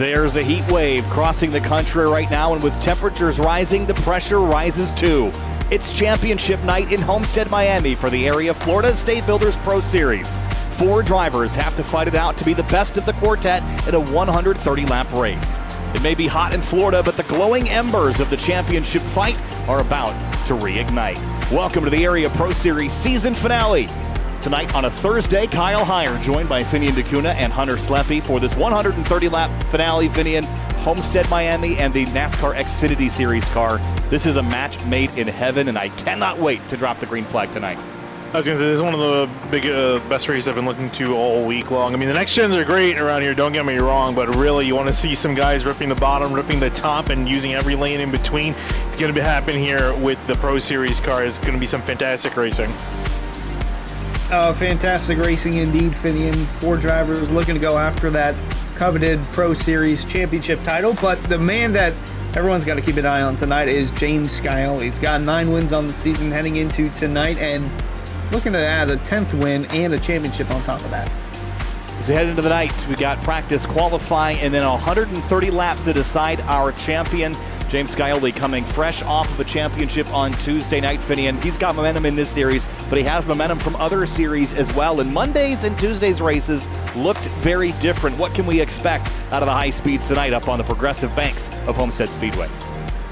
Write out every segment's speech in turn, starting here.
There's a heat wave crossing the country right now, and with temperatures rising, the pressure rises too. It's championship night in Homestead-Miami for the area Florida State Builders Pro Series. 4 drivers have to fight it out to be the best of the quartet in a 130-lap race. It may be hot in Florida, but the glowing embers of the championship fight are about to reignite. Welcome to the Area Pro Series season finale. Tonight on a Thursday, Kyle Heyer joined by Finian DeCuna and Hunter Sleppy for this 130-lap finale. Finian, Homestead-Miami and the NASCAR Xfinity Series car. This is a match made in heaven, and I cannot wait to drop the green flag tonight. I was going to say, this is one of the best races I've been looking to all week long. I mean, the next gens are great around here, don't get me wrong, but really you want to see some guys ripping the bottom, ripping the top, and using every lane in between. It's going to happen here with the Pro Series car. It's going to be some fantastic racing. Fantastic racing indeed, Finian. 4 drivers looking to go after that coveted Pro Series championship title, but the man that everyone's got to keep an eye on tonight is James Scioli. He's got 9 wins on the season heading into tonight, and looking to add a 10th win and a championship on top of that. As we head into the night, we got practice, qualifying, and then 130 laps to decide our champion. James Scioli coming fresh off of a championship on Tuesday night, Finian. He's got momentum in this series, but he has momentum from other series as well. And Monday's and Tuesday's races looked very different. What can we expect out of the high speeds tonight up on the progressive banks of Homestead Speedway?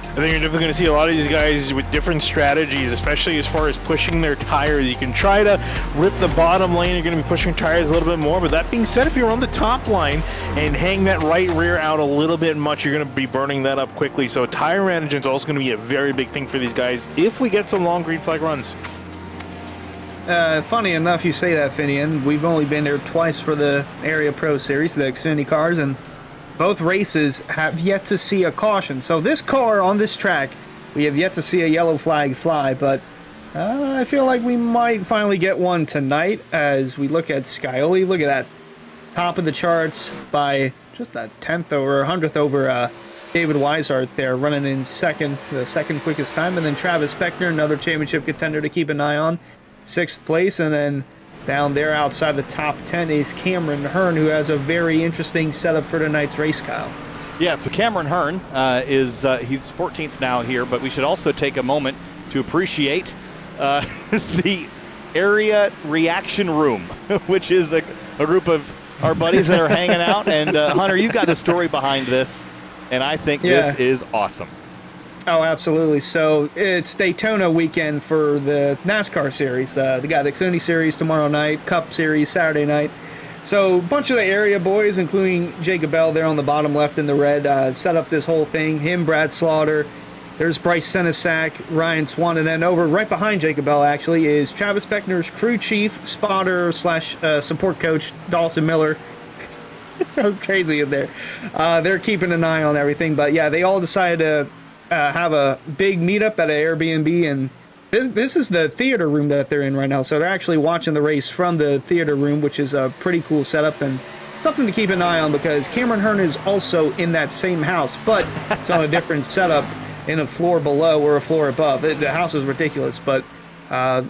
I think you're definitely going to see a lot of these guys with different strategies, especially as far as pushing their tires. You can try to rip the bottom lane, you're going to be pushing tires a little bit more. But that being said, if you're on the top line and hang that right rear out a little bit much, you're going to be burning that up quickly. So tire management is also going to be a very big thing for these guys if we get some long green flag runs. Funny enough, you say that, Finian. We've only been there twice for the Area Pro Series, the Xfinity cars, and both races have yet to see a caution. So this car on this track, we have yet to see a yellow flag fly, but I feel like we might finally get one tonight as we look at Scioli. Look at that. Top of the charts by just a 10th or 100th over David Weishart there, running in second, the second quickest time. And then Travis Beckner, another championship contender to keep an eye on, 6th place. And then down there outside the top 10 is Cameron Hearn, who has a very interesting setup for tonight's race, Kyle. Yeah, so Cameron Hearn he's 14th now here, but we should also take a moment to appreciate the area reaction room, which is a group of our buddies that are hanging out. And Hunter, you've got the story behind this, and I think this is awesome. Oh, absolutely. So it's Daytona weekend for the NASCAR series. They got the Xfinity series tomorrow night, Cup series Saturday night. So a bunch of the area boys, including Jacob Bell there on the bottom left in the red, set up this whole thing. Him, Brad Slaughter. There's Bryce Senesac, Ryan Swan, and then over right behind Jacob Bell actually is Travis Beckner's crew chief, spotter / support coach, Dawson Miller. Crazy in there. They're keeping an eye on everything. But yeah, they all decided to have a big meetup at an Airbnb, and this is the theater room that they're in right now. So they're actually watching the race from the theater room, which is a pretty cool setup and something to keep an eye on because Cameron Hearn is also in that same house, but it's on a different setup in a floor below or a floor above. The house is ridiculous, but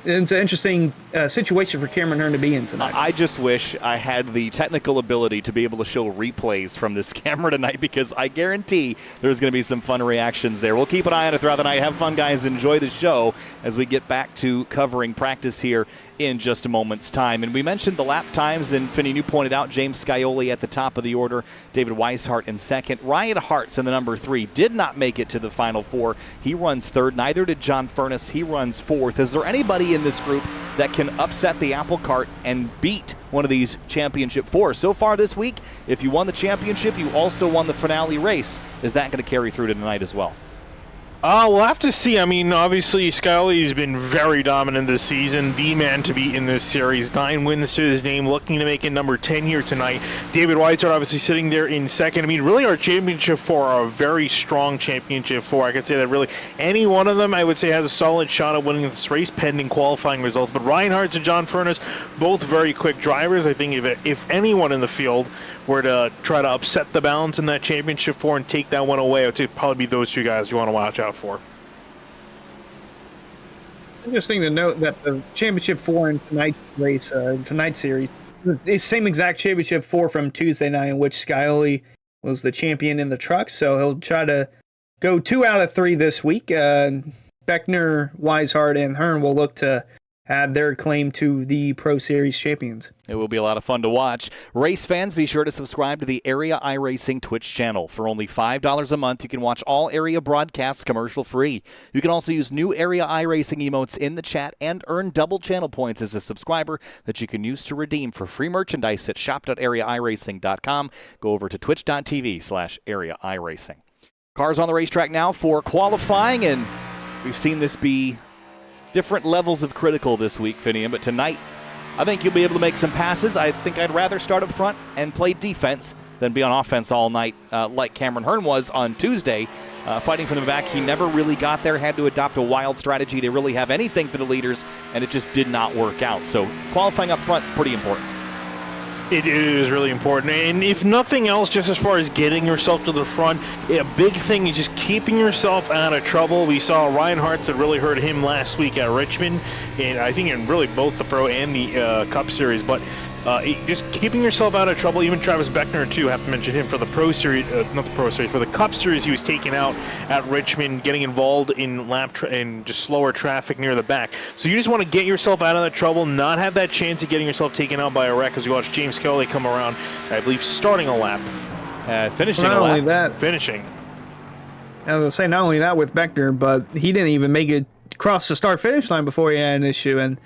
it's an interesting situation for Cameron Hearn to be in tonight. I just wish I had the technical ability to be able to show replays from this camera tonight, because I guarantee there's going to be some fun reactions there. We'll keep an eye on it throughout the night. Have fun, guys. Enjoy the show as we get back to covering practice here in just a moment's time. And we mentioned the lap times, and Finney, you pointed out James Scioli at the top of the order, David Weishart in second. Ryan Hart's in the number 3, did not make it to the Final Four. He runs third. Neither did John Furness. He runs fourth. Is there anybody in this group that can upset the apple cart and beat one of these championship 4? So far this week, if you won the championship, you also won the finale race. Is that going to carry through to tonight as well? We'll have to see. I mean, obviously, Scioli's been very dominant this season, the man to beat in this series. 9 wins to his name, looking to make it number 10 here tonight. David Weishart obviously sitting there in second. I mean, really, our championship 4 are a very strong championship 4. I could say that really any one of them, I would say, has a solid shot at winning this race pending qualifying results. But Ryan Hart and John Furness, both very quick drivers. I think if anyone in the field were to try to upset the balance in that championship 4 and take that one away, I would say it'd probably be those 2 guys you want to watch out for. Interesting to note that the championship 4 in tonight's race, tonight's series, is the same exact championship 4 from Tuesday night, in which Scioli was the champion in the truck, so he'll try to go 2 out of 3 this week. Beckner, Weishart, and Hearn will look to add their claim to the Pro Series champions. It will be a lot of fun to watch. Race fans, be sure to subscribe to the Area iRacing Twitch channel. For only $5 a month, you can watch all area broadcasts commercial-free. You can also use new Area iRacing emotes in the chat and earn double channel points as a subscriber that you can use to redeem for free merchandise at shop.areairacing.com. Go over to twitch.tv/Area iRacing. Cars on the racetrack now for qualifying, and we've seen this be different levels of critical this week, Finian, but tonight I think you'll be able to make some passes. I think I'd rather start up front and play defense than be on offense all night like Cameron Hearn was on Tuesday. Fighting from the back, he never really got there, had to adopt a wild strategy to really have anything for the leaders, and it just did not work out. So qualifying up front is pretty important. It is really important, and if nothing else, just as far as getting yourself to the front, a big thing is just keeping yourself out of trouble. We saw Ryan Hartz had really hurt him last week at Richmond, and I think in really both the Pro and the Cup Series, but just keeping yourself out of trouble. Even Travis Beckner, too, have to mention him for the Pro Series, not the Pro Series, for the Cup Series. He was taken out at Richmond, getting involved in and just slower traffic near the back. So you just want to get yourself out of that trouble, not have that chance of getting yourself taken out by a wreck. As we watch James Kelly come around, I believe, starting a lap, Finishing not a lap. only that, finishing. I was going to say, not only that with Beckner, but he didn't even make it across the start-finish line before he had an issue. And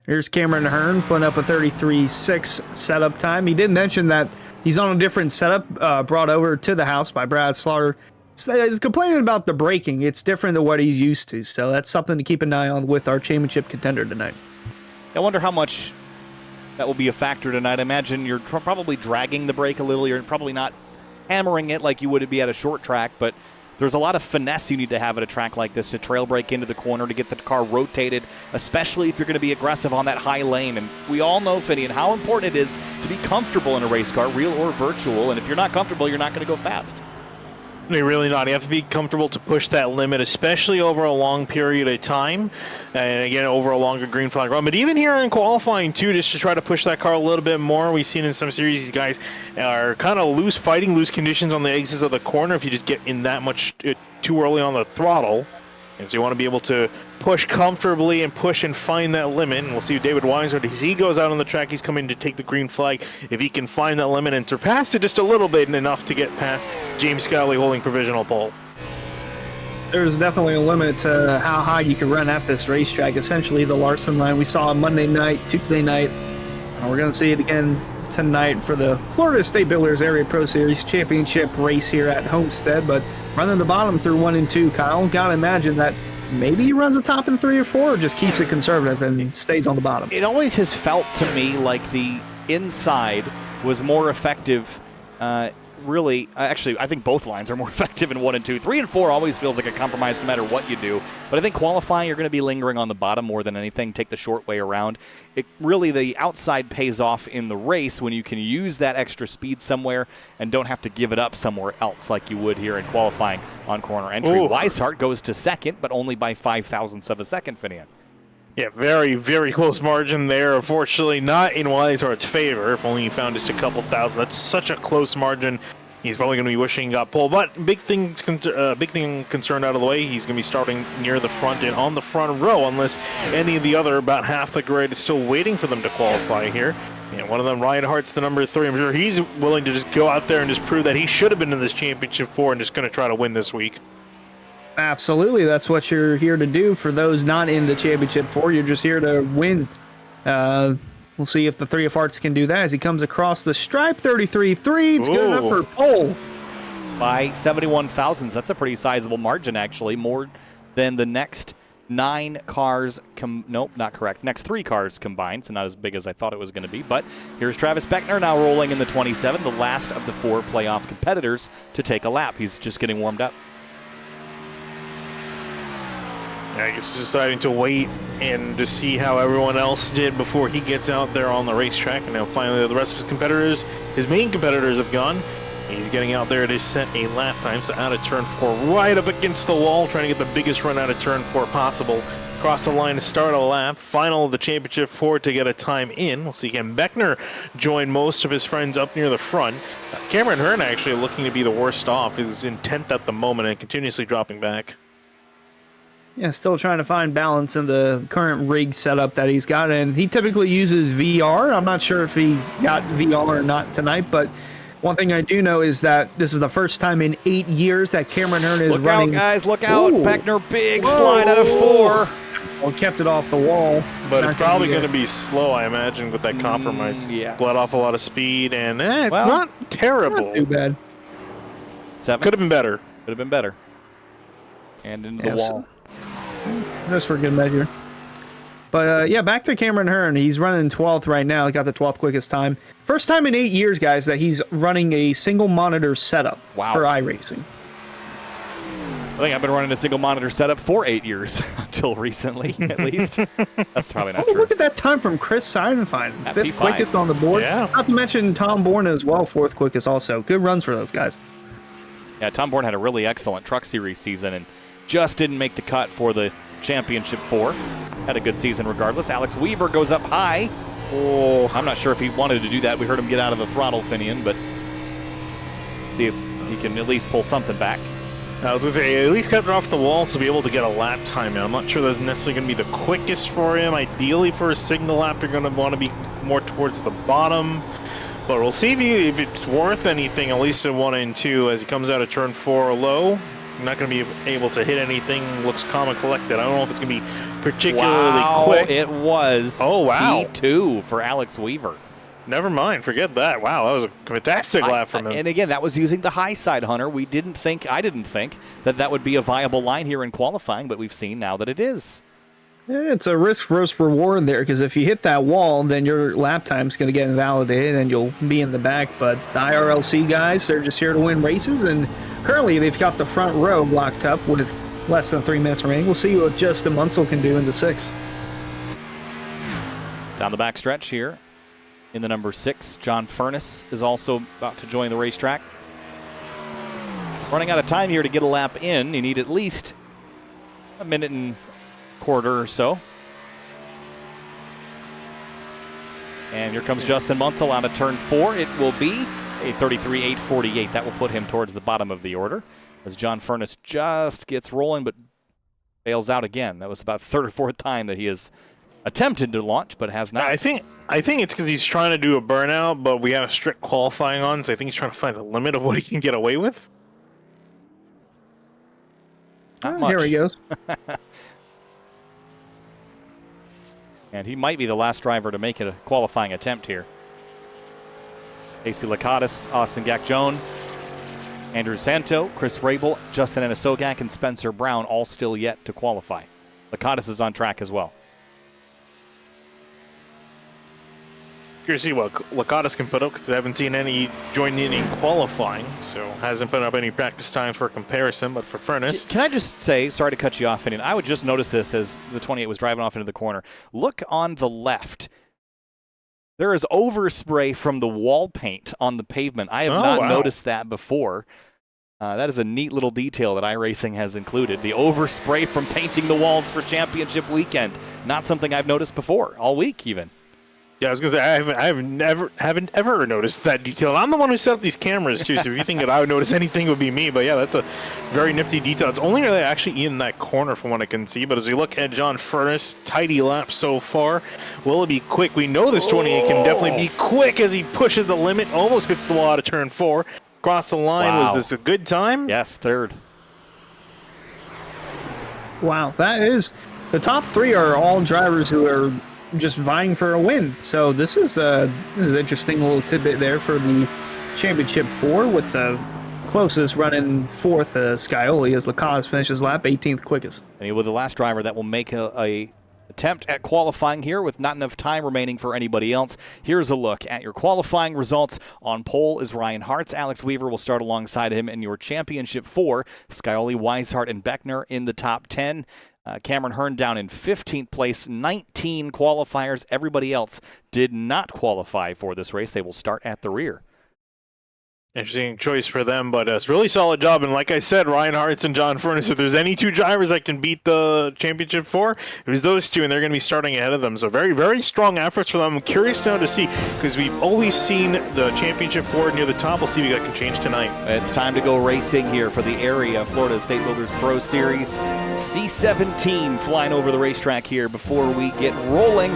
here's Cameron Hearn putting up a 33.6 setup time. He did mention that he's on a different setup brought over to the house by Brad Slaughter. So he's complaining about the braking. It's different than what he's used to. So that's something to keep an eye on with our championship contender tonight. I wonder how much that will be a factor tonight. I imagine you're probably dragging the brake a little. You're probably not hammering it like you would be at a short track, but there's a lot of finesse you need to have at a track like this to trail brake into the corner, to get the car rotated, especially if you're going to be aggressive on that high lane. And we all know, Finian, how important it is to be comfortable in a race car, real or virtual. And if you're not comfortable, you're not going to go fast. You're really not. You have to be comfortable to push that limit, especially over a long period of time, and again, over a longer green flag run. But even here in qualifying, too, just to try to push that car a little bit more. We've seen in some series these guys are kind of fighting loose conditions on the exits of the corner if you just get in that much too early on the throttle. And so you want to be able to push comfortably and push and find that limit. And we'll see David Weishart, as he goes out on the track, he's coming to take the green flag. If he can find that limit and surpass it just a little bit, and enough to get past James Scally holding provisional pole. There's definitely a limit to how high you can run at this racetrack. Essentially, the Larson line we saw on Monday night, Tuesday night. We're going to see it again tonight for the Florida State Builders Area Pro Series Championship race here at Homestead. But running the bottom through 1 and 2, Kyle, gotta imagine that maybe he runs the top in 3 or 4, or just keeps it conservative and stays on the bottom. It always has felt to me like the inside was more effective. Actually, I think both lines are more effective in 1 and 2. 3 and 4 always feels like a compromise no matter what you do. But I think qualifying, you're going to be lingering on the bottom more than anything. Take the short way around. The outside pays off in the race when you can use that extra speed somewhere and don't have to give it up somewhere else like you would here in qualifying on corner entry. Ooh. Weishart goes to second, but only by 0.005 of a second, Finian. Yeah, very, very close margin there. Unfortunately, not in Weishart's favor. If only he found just a couple thousand. That's such a close margin. He's probably going to be wishing he got pole. But big thing concerned out of the way. He's going to be starting near the front and on the front row, unless any of the other about half the grid is still waiting for them to qualify here. And one of them, Ryan Hart's the number 3. I'm sure he's willing to just go out there and just prove that he should have been in this championship 4 and just going to try to win this week. Absolutely, that's what you're here to do. For those not in the championship 4, you're just here to win. We'll see if the 3 of Hearts can do that as he comes across the stripe. 33.3, it's good enough for pole. By 71 thousandths, that's a pretty sizable margin, actually, more than the next 9 cars. Nope, not correct. Next 3 cars combined, so not as big as I thought it was going to be. But here's Travis Beckner now rolling in the 27, the last of the 4 playoff competitors to take a lap. He's just getting warmed up. I guess he's deciding to wait and to see how everyone else did before he gets out there on the racetrack. And now finally the rest of his competitors, his main competitors, have gone. He's getting out there to set a lap time. So out of turn 4, right up against the wall, trying to get the biggest run out of turn 4 possible. across the line to start a lap. Final of the championship 4 to get a time in. We'll see Ken Beckner join most of his friends up near the front. Cameron Hearn actually looking to be the worst off. He's in 10th at the moment and continuously dropping back. Yeah, still trying to find balance in the current rig setup that he's got, and he typically uses VR. I'm not sure if he's got VR or not tonight, but one thing I do know is that this is the first time in 8 years that Cameron Hearn is running. Look out, guys, look out. Ooh. Beckner, big slide out of 4. Well, kept it off the wall. But it's probably going to be slow, I imagine, with that compromise. Yes. Let off a lot of speed, and it's Well, not terrible. Not too bad. 7. Could have been better. Could have been better. And into the Yes. wall. Just for good measure. But yeah, back to Cameron Hearn. He's running 12th right now. He got the 12th quickest time. First time in 8 years, guys, that he's running a single monitor setup Wow. for iRacing. I think I've been running a single monitor setup for 8 years, until recently, at least. That's probably not Oh, true. look at that time from Chris Seidenfein. At 5th P5. quickest on the board. Yeah. Not to mention Tom Borna as well, 4th quickest also. Good runs for those guys. Yeah, Tom Bourne had a really excellent Truck Series season and just didn't make the cut for the Championship 4. Had a good season regardless. Alex Weaver goes up high. Oh, I'm not sure if he wanted to do that. We heard him get out of the throttle, Finian, but see if he can at least pull something back. I was going to say, at least cut it off the wall so be able to get a lap time in. I'm not sure that's necessarily going to be the quickest for him. Ideally, for a single lap, you're going to want to be more towards the bottom. But we'll see if it's worth anything, at least in 1 and 2, as he comes out of turn 4 low. Not going to be able to hit anything. Looks calm and collected. I don't know if it's going to be particularly quick. It was Oh, wow. P2 for Alex Weaver. Never mind. Forget that. Wow, that was a fantastic lap from him. And again, that was using the high side, Hunter. I didn't think that would be a viable line here in qualifying, but we've seen now that it is. Yeah, it's a risk versus reward there, because if you hit that wall, then your lap time's going to get invalidated and you'll be in the back. But the IRLC guys, they're just here to win races, and currently they've got the front row blocked up with less than 3 minutes remaining. We'll see what Justin Munsell can do in the 6. Down the back stretch here in the number 6, John Furness is also about to join the racetrack. Running out of time here to get a lap in. You need at least a minute and quarter or so. And here comes Justin Munsell out of turn 4. It will be a 33.848. That will put him towards the bottom of the order as John Furness just gets rolling but fails out again. That was about the 3rd or 4th time that he has attempted to launch but has not. I think it's because he's trying to do a burnout, but we have a strict qualifying on, so I think he's trying to find the limit of what he can get away with. Not much. Here he goes. And he might be the last driver to make it a qualifying attempt here. AC Lakatos, Austin Gakjone, Andrew Santo, Chris Rabel, Justin Anisogak, and Spencer Brown all still yet to qualify. Lakatos is on track as well. Curious to see what Lakatos can put up, because I haven't seen any join in qualifying, so hasn't put up any practice time for comparison. But for Furness, Can I just say, sorry to cut you off, Finian, I would just notice this as the 28 was driving off into the corner. Look on the left. There is overspray from the wall paint on the pavement. I have not noticed that before. That is a neat little detail that iRacing has included. The overspray from painting the walls for championship weekend. Not something I've noticed before, all week even. yeah, I was gonna say I haven't ever noticed that detail. And I'm the one who set up these cameras too, so if you think that I would notice anything, it would be me. But yeah, that's a very nifty detail. It's only really actually in that corner from what I can see. But as we look at John Furness, tidy lap so far. Will it be quick? We know this 28 can definitely be quick as he pushes the limit, almost hits the wall out of turn 4. Across the line. Wow. Was this a good time? Yes, 3rd. Wow, that is... The top 3 are all drivers who are just vying for a win. So this is an interesting little tidbit there for the Championship 4, with the closest running 4th, Scioli, as Lakatos finishes lap 18th quickest. And he will be the last driver that will make a attempt at qualifying here with not enough time remaining for anybody else. Here's a look at your qualifying results. On pole is Ryan Hartz. Alex Weaver will start alongside him in your Championship 4. Scioli, Weishart, and Beckner in the top 10. Cameron Hearn down in 15th place. 19 qualifiers. Everybody else did not qualify for this race. They will start at the rear. Interesting choice for them, but it's a really solid job. And like I said, Ryan Hartz and John Furness, if there's any two drivers that can beat the championship 4, it was those two, and they're going to be starting ahead of them. So very, very strong efforts for them. I'm curious now to see, because we've always seen the championship 4 near the top. We'll see if that can change tonight. It's time to go racing here for the area Florida State Builders Pro Series. C-17 flying over the racetrack here before we get rolling.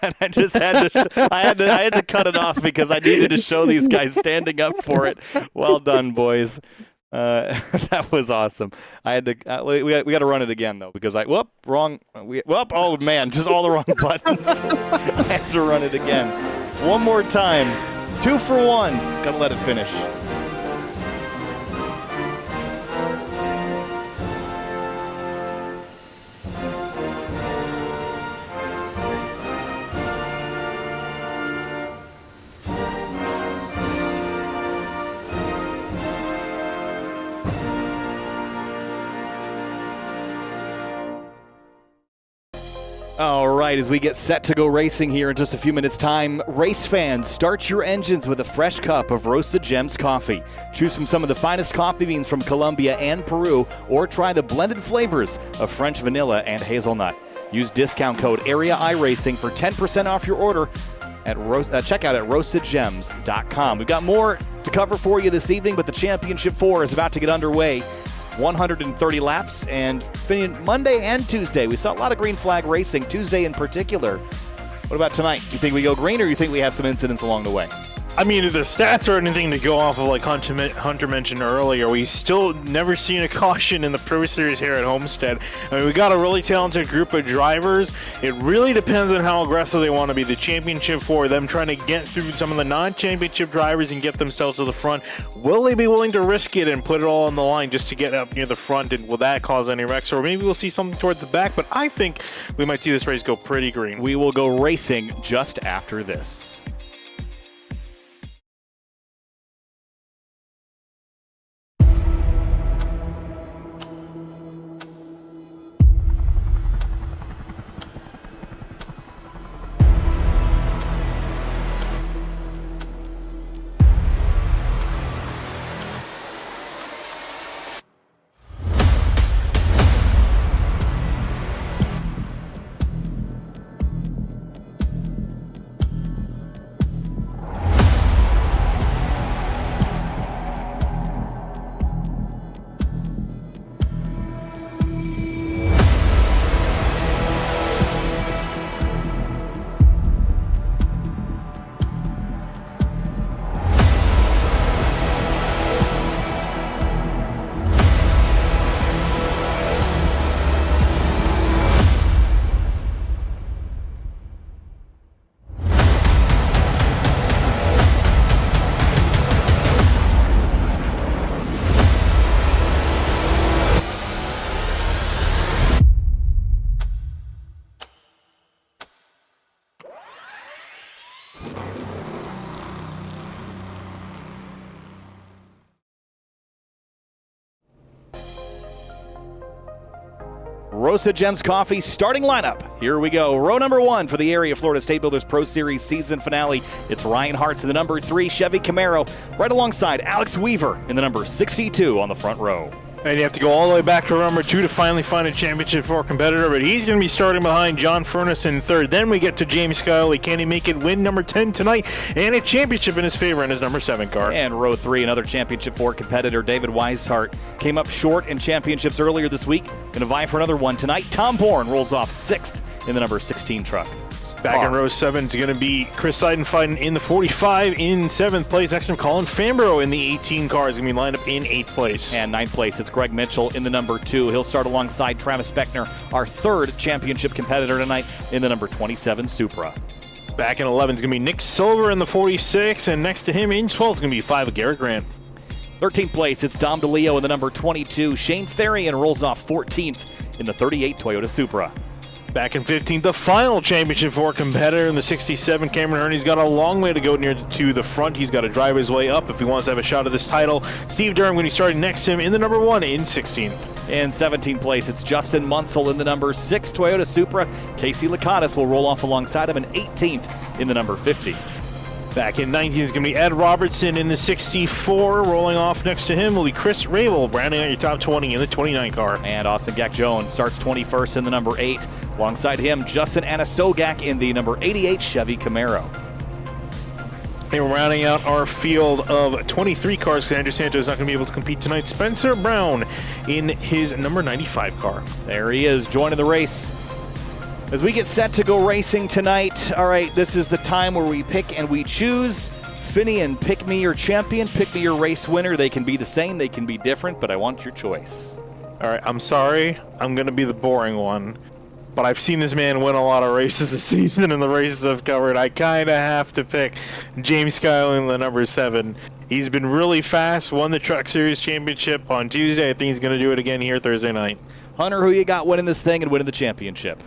And I just had to cut it off because I needed to show these guys standing up for it. Well done, boys. That was awesome. I had to. We got to run it again though because wrong. Oh man, just all the wrong buttons. I have to run it again. One more time. 2 for 1. Gotta let it finish. All right, as we get set to go racing here in just a few minutes' time, race fans, start your engines with a fresh cup of Roasted Gems coffee. Choose from some of the finest coffee beans from Colombia and Peru, or try the blended flavors of French vanilla and hazelnut. Use discount code Area iRacing for 10% off your order at checkout at roastedgems.com. We've got more to cover for you this evening, but the Championship 4 is about to get underway. 130 laps, and Monday and Tuesday. We saw a lot of green flag racing, Tuesday in particular. What about tonight? You think we go green, or you think we have some incidents along the way? I mean, the stats are anything to go off of, like Hunter mentioned earlier. We still never seen a caution in the Pro Series here at Homestead. I mean, we got a really talented group of drivers. It really depends on how aggressive they want to be. The championship 4, them trying to get through some of the non-championship drivers and get themselves to the front. Will they be willing to risk it and put it all on the line just to get up near the front? And will that cause any wrecks? Or maybe we'll see something towards the back. But I think we might see this race go pretty green. We will go racing just after this. Roasted Gems Coffee starting lineup. Here we go. Row number 1 for the area Florida State Builders Pro Series season finale. It's Ryan Hartz in the number 3 Chevy Camaro, right alongside Alex Weaver in the number 62 on the front row. And you have to go all the way back to number 2 to finally find a championship 4 competitor, but he's going to be starting behind John Furness in 3rd. Then we get to James Scully. Can he make it win number 10 tonight? And a championship in his favor in his number 7 car. And row 3, another championship 4 competitor, David Weishart, came up short in championships earlier this week. Going to vie for another one tonight. Tom Bourne rolls off 6th in the number 16 truck. Back in row 7 is going to be Chris Seidenfeiten in the 45 in 7th place. Next to him, Colin Fambro in the 18 car is going to be lined up in 8th place. And 9th place, it's Greg Mitchell in the number 2. He'll start alongside Travis Beckner, our 3rd championship competitor tonight, in the number 27 Supra. Back in 11 is going to be Nick Silver in the 46, and next to him in 12th is going to be 5 Garrett Grant. 13th place, it's Dom DeLeo in the number 22. Shane Therian rolls off 14th in the 38 Toyota Supra. Back in 15th, the final championship for a competitor in the 67, Cameron Hearn. He's got a long way to go near to the front. He's got to drive his way up if he wants to have a shot at this title. Steve Durham going to be starting next to him in the number 1 in 16th. In 17th place, it's Justin Munsell in the number 6 Toyota Supra. Casey Lakatos will roll off alongside him in 18th in the number 50. Back in 19th is going to be Ed Robertson in the 64. Rolling off next to him will be Chris Rabel, rounding out your top 20 in the 29 car. And Austin Gak-Jones starts 21st in the number 8. Alongside him, Justin Anasogak in the number 88 Chevy Camaro. And we're rounding out our field of 23 cars. Andrew Santos is not going to be able to compete tonight. Spencer Brown in his number 95 car. There he is, joining the race. As we get set to go racing tonight, all right, this is the time where we pick and we choose. Finian, pick me your champion, pick me your race winner. They can be the same, they can be different, but I want your choice. All right, I'm sorry. I'm going to be the boring one. But I've seen this man win a lot of races this season, and the races I've covered, I kind of have to pick James Skylin, the number 7. He's been really fast, won the Truck Series Championship on Tuesday. I think he's going to do it again here Thursday night. Hunter, who you got winning this thing and winning the championship?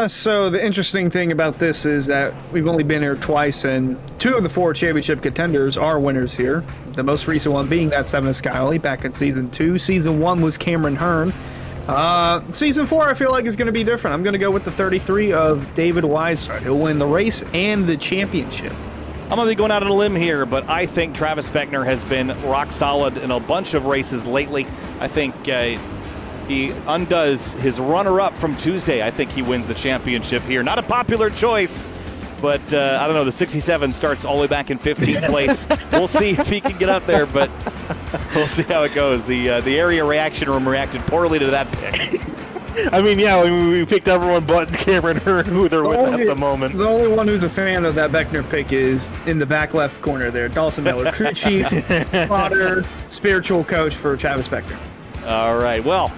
So the interesting thing about this is that we've only been here twice, and 2 of the 4 championship contenders are winners here. The most recent one being that 7 of Skyley back in Season 2. Season 1 was Cameron Hearn. Season 4 I feel like is going to be different. I'm going to go with the 33 of David Weishart. He'll win the race and the championship. I'm going to be going out on a limb here, but I think Travis Beckner has been rock solid in a bunch of races lately. I think he undoes his runner-up from Tuesday. I think he wins the championship here. Not a popular choice, but I don't know. The 67 starts all the way back in 15th place. We'll see if he can get up there, but we'll see how it goes. The area reaction room reacted poorly to that pick. I mean, yeah, we picked everyone but Cameron Hearn, who they're with at the moment. The only one who's a fan of that Beckner pick is in the back left corner there, Dawson Miller, crew chief, father, spiritual coach for Travis Beckner. All right, well,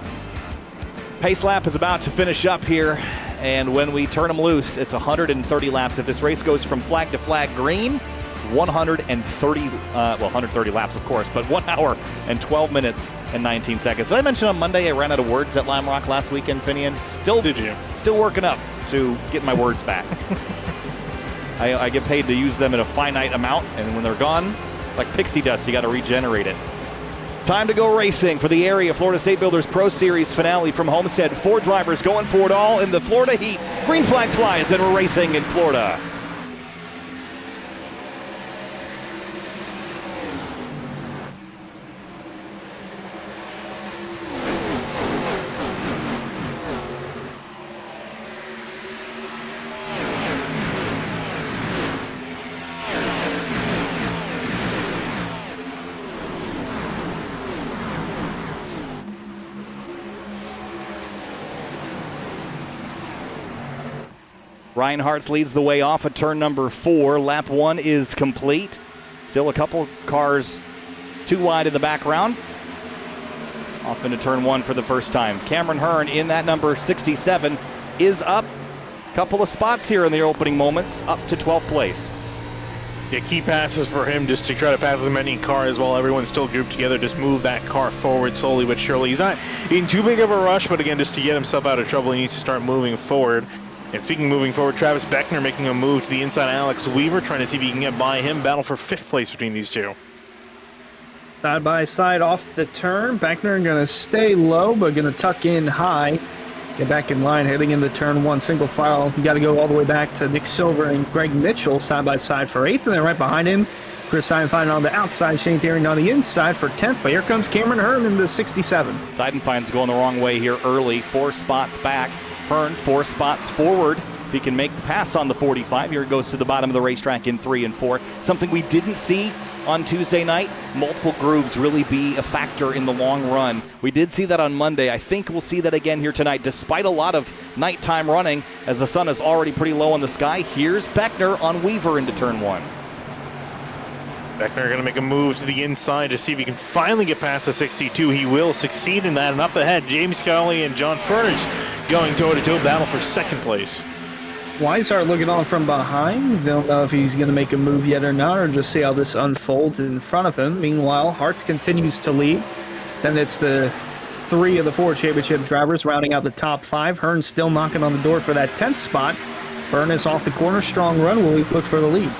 pace lap is about to finish up here, and when we turn them loose, it's 130 laps. If this race goes from flag to flag green, it's 130 laps, of course, but 1 hour and 12 minutes and 19 seconds. Did I mention on Monday I ran out of words at Lime Rock last weekend, Finian? Did you? Still working up to get my words back. I get paid to use them in a finite amount, and when they're gone, like pixie dust, you got to regenerate it. Time to go racing for the area Florida State Builders Pro Series finale from Homestead. 4 drivers going for it all in the Florida heat. Green flag flies, and we're racing in Florida. Reinhardt leads the way off at turn number 4. Lap 1 is complete. Still a couple cars too wide in the background. Off into turn 1 for the first time. Cameron Hearn in that number 67 is up. Couple of spots here in the opening moments, up to 12th place. Yeah, key passes for him just to try to pass as many cars while everyone's still grouped together. Just move that car forward slowly but surely. He's not in too big of a rush, but again, just to get himself out of trouble, he needs to start moving forward. And speaking of moving forward, Travis Beckner making a move to the inside. Alex Weaver trying to see if he can get by him. Battle for 5th place between these two. Side by side off the turn. Beckner going to stay low, but going to tuck in high. Get back in line, heading into turn 1, single file. You got to go all the way back to Nick Silver and Greg Mitchell side by side for 8th, and then right behind him, Chris Seidenfein on the outside, Shane Deering on the inside for 10th. But here comes Cameron Hearn in the 67. Seidenfein's going the wrong way here early. 4 spots back. Hearn 4 spots forward. If he can make the pass on the 45, here it goes to the bottom of the racetrack in 3 and 4. Something we didn't see on Tuesday night, multiple grooves really be a factor in the long run. We did see that on Monday. I think we'll see that again here tonight, despite a lot of nighttime running, as the sun is already pretty low in the sky. Here's Beckner on Weaver into turn 1. Beckner going to make a move to the inside to see if he can finally get past the 62. He will succeed in that. And up ahead, James Scully and John Furness going toe-to-toe battle for 2nd place. Weishart looking on from behind. Don't know if he's going to make a move yet or not, or just see how this unfolds in front of him. Meanwhile, Hartz continues to lead. Then it's the 3 of the 4 championship drivers rounding out the top 5. Hearn still knocking on the door for that 10th spot. Furness off the corner, strong run will look for the lead.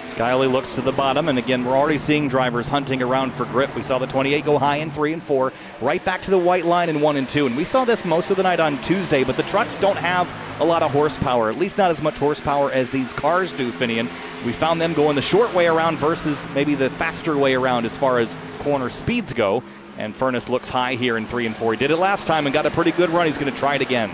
Skyley looks to the bottom, and again, we're already seeing drivers hunting around for grip. We saw the 28 go high in 3 and 4, right back to the white line in 1 and 2. And we saw this most of the night on Tuesday, but the trucks don't have a lot of horsepower, at least not as much horsepower as these cars do, Finian. We found them going the short way around versus maybe the faster way around as far as corner speeds go. And Furness looks high here in 3 and 4. He did it last time and got a pretty good run. He's going to try it again.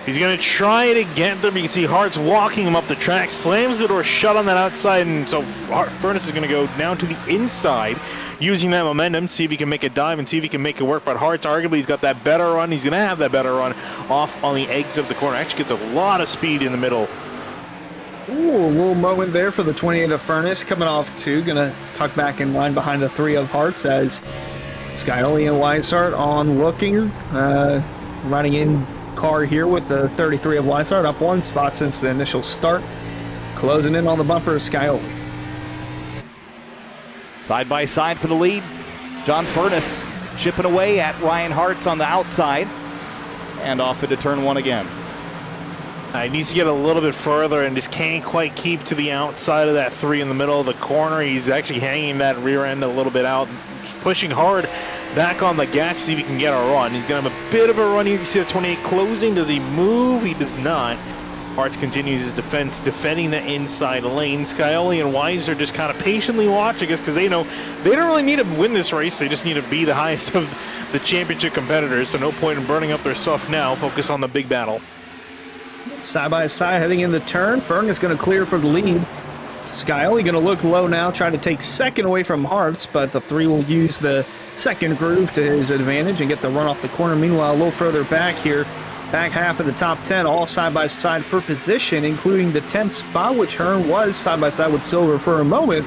He's going to try it again. There you can see Hart's walking him up the track, slams the door shut on that outside, and so Furness is going to go down to the inside, using that momentum, see if he can make a dive and see if he can make it work. But Hart's arguably he's got that better run. He's going to have that better run off on the eggs of the corner. Actually gets a lot of speed in the middle. Ooh, a little moment there for the 28 of Furness, coming off 2. Going to tuck back in line behind the 3 of Hart's as Scioli and Weishart on looking, running in car here with the 33 of Weishart, up 1 spot since the initial start. Closing in on the bumper of Scioli. Side by side for the lead. John Furness chipping away at Ryan Hart's on the outside and off into turn 1 again. He needs to get a little bit further and just can't quite keep to the outside of that 3 in the middle of the corner. He's actually hanging that rear end a little bit out, pushing hard back on the gas to see if he can get a run. He's going to have a bit of a run here. You can see the 28 closing. Does he move? He does not. Hartz continues his defense, defending the inside lane. Scioli and Wise are just kind of patiently watching us because they know they don't really need to win this race. They just need to be the highest of the championship competitors, so no point in burning up their stuff now. Focus on the big battle. Side by side heading in the turn. Furness going to clear for the lead. Scioli going to look low now, trying to take second away from Hartz, but the 3 will use the second groove to his advantage and get the run off the corner. Meanwhile, a little further back here, back half of the top 10, all side by side for position, including the 10th spot, which Hearn was side by side with Silver for a moment.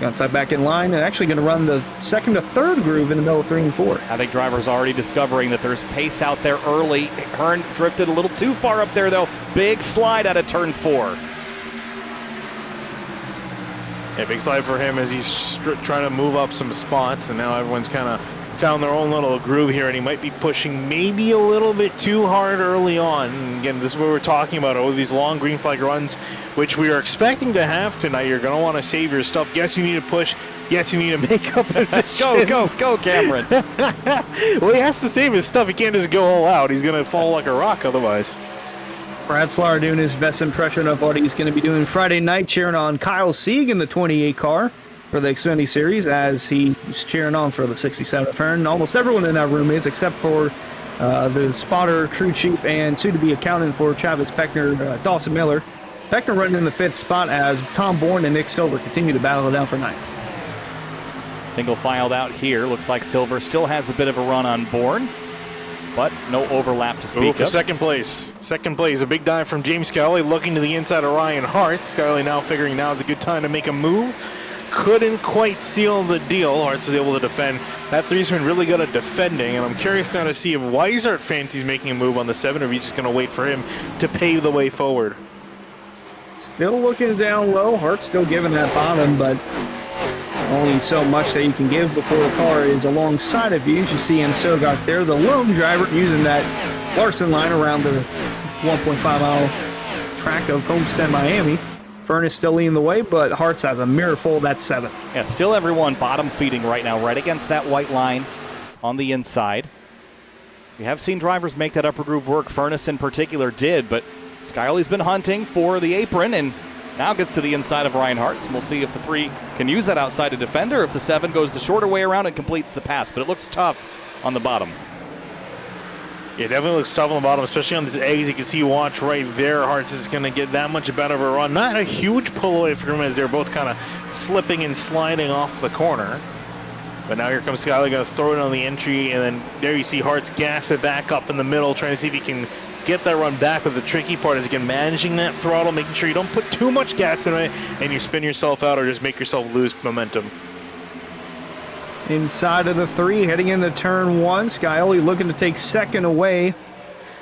Got tied back in line and actually going to run the second to third groove in the middle of 3 and 4. I think drivers already discovering that there's pace out there early. Hearn drifted a little too far up there, though. Big slide out of turn 4. Yeah, big slide for him as he's trying to move up some spots, and now everyone's kind of found their own little groove here, and he might be pushing maybe a little bit too hard early on. And again, this is what we're talking about, all these long green flag runs, which we are expecting to have tonight. You're going to want to save your stuff. Yes, you need to push. Yes, you need to make up positions. Go, Cameron. Well, he has to save his stuff. He can't just go all out. He's going to fall like a rock otherwise. Brad Slar doing his best impression of what he's going to be doing Friday night, cheering on Kyle Sieg in the 28 car for the Xfinity Series as he's cheering on for the 67 Hearn. Almost everyone in that room is, except for the spotter, crew chief, and soon-to-be accountant for Travis Beckner, Dawson Miller. Beckner running in the 5th spot as Tom Bourne and Nick Silver continue to battle it out for 9th. Single filed out here. Looks like Silver still has a bit of a run on Bourne, but no overlap to speak for of. second place. Second place, a big dive from James Scioli looking to the inside of Ryan Hart. Scioli now figuring now is a good time to make a move. Couldn't quite seal the deal. Hart's is able to defend. That 3's been really good at defending, and I'm curious now to see if Weishart fancies making a move on the 7, or if he's just going to wait for him to pave the way forward. Still looking down low. Hart still giving that bottom, but only so much that you can give before the car is alongside of you. As you see in Sogart there, the lone driver using that Larson line around the 1.5 mile track of Homestead-Miami. Furness still leading the way, but Hartz has a mirror full. That's 7. Yeah, still everyone bottom feeding right now, right against that white line on the inside. We have seen drivers make that upper groove work. Furness in particular did, but Scioli's been hunting for the apron and now gets to the inside of Ryan Hartz. And we'll see if the 3 can use that outside to defend, or if the 7 goes the shorter way around and completes the pass. But it looks tough on the bottom. Yeah, definitely looks tough on the bottom, especially on these eggs. You can see, watch right there, Hartz is going to get that much better of a run. Not a huge pull away from him as they're both kind of slipping and sliding off the corner. But now here comes Scioli, going to throw it on the entry, and then there you see Hartz gas it back up in the middle, trying to see if he can get that run back. But the tricky part is, again, managing that throttle, making sure you don't put too much gas in it and you spin yourself out or just make yourself lose momentum. Inside of the 3, heading into turn 1. Scioli looking to take second away.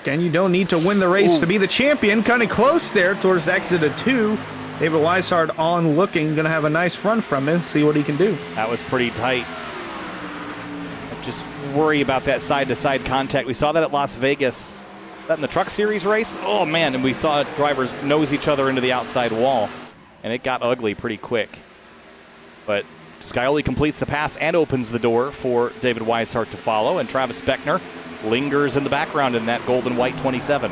Again, you don't need to win the race to be the champion. Kind of close there towards the exit of 2. David Weishart on looking. Going to have a nice run from him. See what he can do. That was pretty tight. just worry about that side-to-side contact. We saw that at Las Vegas, that in the Truck Series race. Oh, man, and we saw drivers nose each other into the outside wall, and it got ugly pretty quick. But Scioli completes the pass and opens the door for David Weishart to follow, and Travis Beckner lingers in the background in that gold and white 27.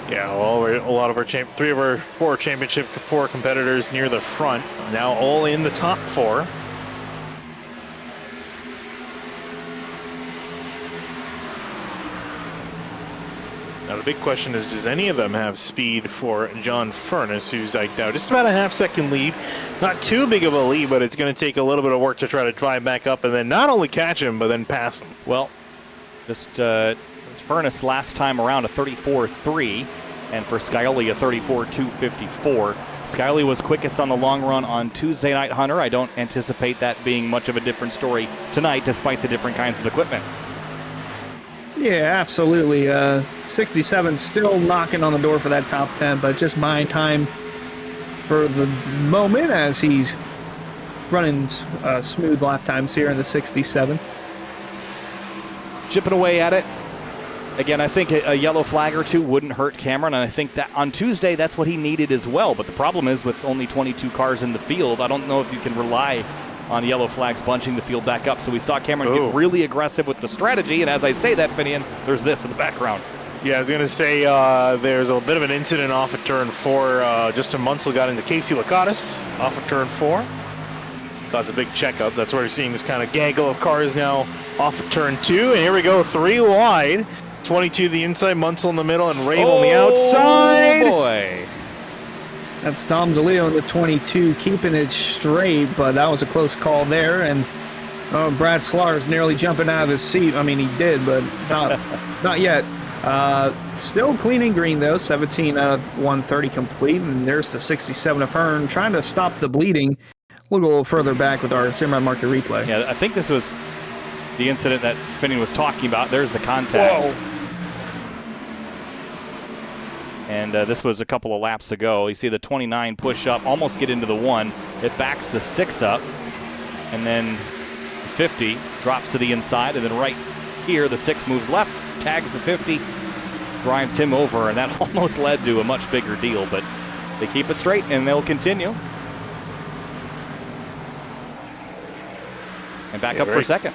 Yeah, well, a lot of our 3 of our 4 championship 4 competitors near the front, now all in the top 4. Now the big question is, does any of them have speed for John Furness, who's like now just about a half-second lead? Not too big of a lead, but it's going to take a little bit of work to try to drive back up and then not only catch him, but then pass him. Well, just Furness last time around a 34.3, and for Scioli a 34.254. Scioli was quickest on the long run on Tuesday night, Hunter. I don't anticipate that being much of a different story tonight, despite the different kinds of equipment. Yeah, absolutely. 67 still knocking on the door for that top 10, but just buying time for the moment as he's running smooth lap times here in the 67. Chipping away at it. Again, I think a yellow flag or two wouldn't hurt Cameron, and I think that on Tuesday that's what he needed as well. But the problem is with only 22 cars in the field, I don't know if you can rely on yellow flags bunching the field back up. So we saw Cameron get really aggressive with the strategy, and as I say that, Finian, there's this in the background. Yeah, I was going to say there's a bit of an incident off of turn 4. Justin Munsell got into Casey Lakatos off of turn 4. Caused a big checkup. That's where you're seeing this kind of gaggle of cars now off of turn 2. And here we go, 3 wide. 22 the inside, Munsell in the middle, and Rabe on the outside. Oh, boy. That's Dom DeLeo in the 22, keeping it straight, but that was a close call there. And Brad Slar's nearly jumping out of his seat. I mean, he did, but not yet. Still clean and green, though. 17 out of 130 complete. And there's the 67 of Hearn, trying to stop the bleeding. We'll go a little further back with our Samurai Market replay. Yeah, I think this was the incident that Finian was talking about. There's the contact. Whoa. And this was a couple of laps ago. You see the 29 push up, almost get into the 1. It backs the 6 up. And then 50 drops to the inside. And then right here, the 6 moves left, tags the 50, drives him over. And that almost led to a much bigger deal. But they keep it straight, and they'll continue. And back up for second.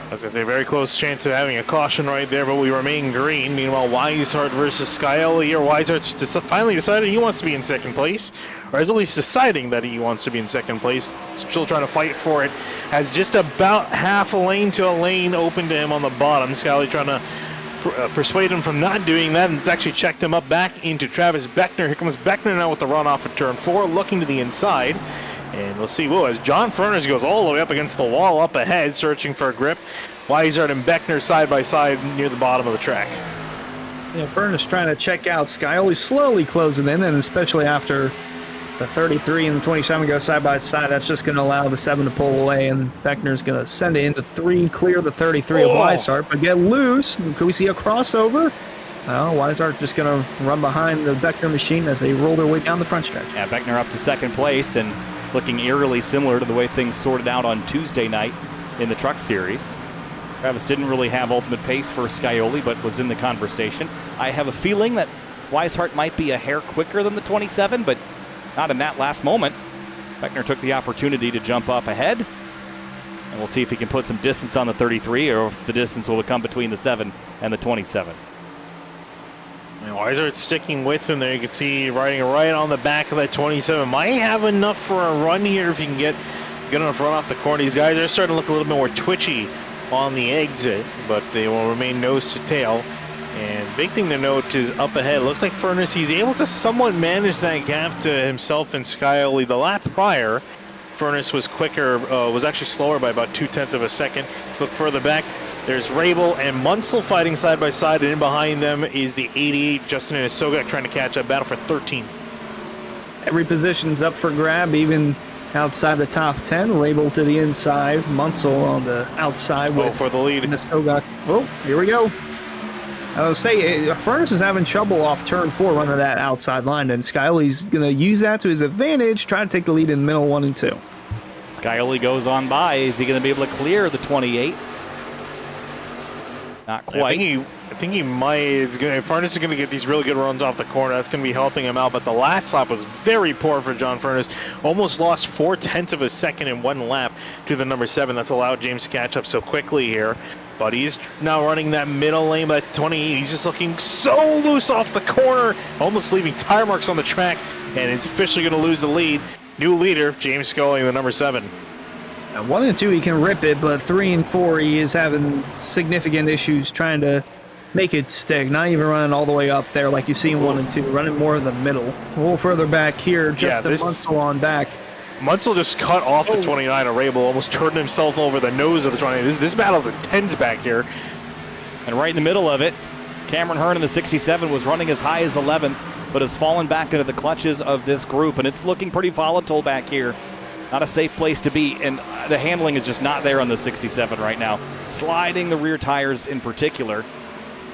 I was going to say, very close chance of having a caution right there, but we remain green. Meanwhile, Weishart versus Scioli, or Weishart finally decided he wants to be in second place, or is at least deciding that he wants to be in second place. Still trying to fight for it. Has just about half a lane to a lane open to him on the bottom. Scioli trying to persuade him from not doing that, and it's actually checked him up back into Travis Beckner. Here comes Beckner now with the run off of turn 4, looking to the inside. And we'll see, as John Furness goes all the way up against the wall up ahead, searching for a grip. Weishart and Beckner side by side near the bottom of the track. Yeah, Furness trying to check out Scioli, slowly closing in, and especially after the 33 and the 27 go side by side, that's just going to allow the 7 to pull away, and Beckner's going to send it into 3, clear the 33 of Weishart, but get loose. Could we see a crossover? Well, Weishart just going to run behind the Beckner machine as they roll their way down the front stretch. Yeah, Beckner up to second place, and looking eerily similar to the way things sorted out on Tuesday night in the Truck Series. Travis didn't really have ultimate pace for Scioli, but was in the conversation. I have a feeling that Weishart might be a hair quicker than the 27, but not in that last moment. Beckner took the opportunity to jump up ahead, and we'll see if he can put some distance on the 33, or if the distance will come between the 7 and the 27. Weishart sticking with him there. You can see riding right on the back of that 27. Might have enough for a run here if you can get good enough run off the corner. These guys are starting to look a little bit more twitchy on the exit, but they will remain nose to tail. And big thing to note is up ahead. Looks like Furness, he's able to somewhat manage that gap to himself and Scioli. The lap prior, Furness was quicker, was actually slower by about 0.2 of a second. Let's look further back. There's Rabel and Munsell fighting side by side, and in behind them is the 88, Justin Inisogak, trying to catch up, battle for 13th. Every position's up for grab, even outside the top 10. Rabel to the inside, Munsell on the outside with for the lead. Inisogak. Oh, here we go. I was saying, Furness is having trouble off turn 4 running that outside line, and Scioli's going to use that to his advantage, try to take the lead in the middle 1 and 2. Skyly goes on by. Is he going to be able to clear the 28? Not quite. I think he might. Furness is going to get these really good runs off the corner. That's going to be helping him out. But the last lap was very poor for John Furness. Almost lost 4/10 of a second in one lap to the number 7. That's allowed James to catch up so quickly here. But he's now running that middle lane at 28. He's just looking so loose off the corner, almost leaving tire marks on the track. And it's officially going to lose the lead. New leader, James Scully, the number 7. Now, 1 and 2, he can rip it, but 3 and 4, he is having significant issues trying to make it stick. Not even running all the way up there like you see in 1 and 2, running more in the middle. A little further back here, just a Munsell on back. Munsell just cut off the 29 of Rabel, almost turned himself over the nose of the 29. This battle's intense back here. And right in the middle of it, Cameron Hearn in the 67 was running as high as 11th, but has fallen back into the clutches of this group, and it's looking pretty volatile back here. Not a safe place to be, and the handling is just not there on the 67 right now. Sliding the rear tires in particular,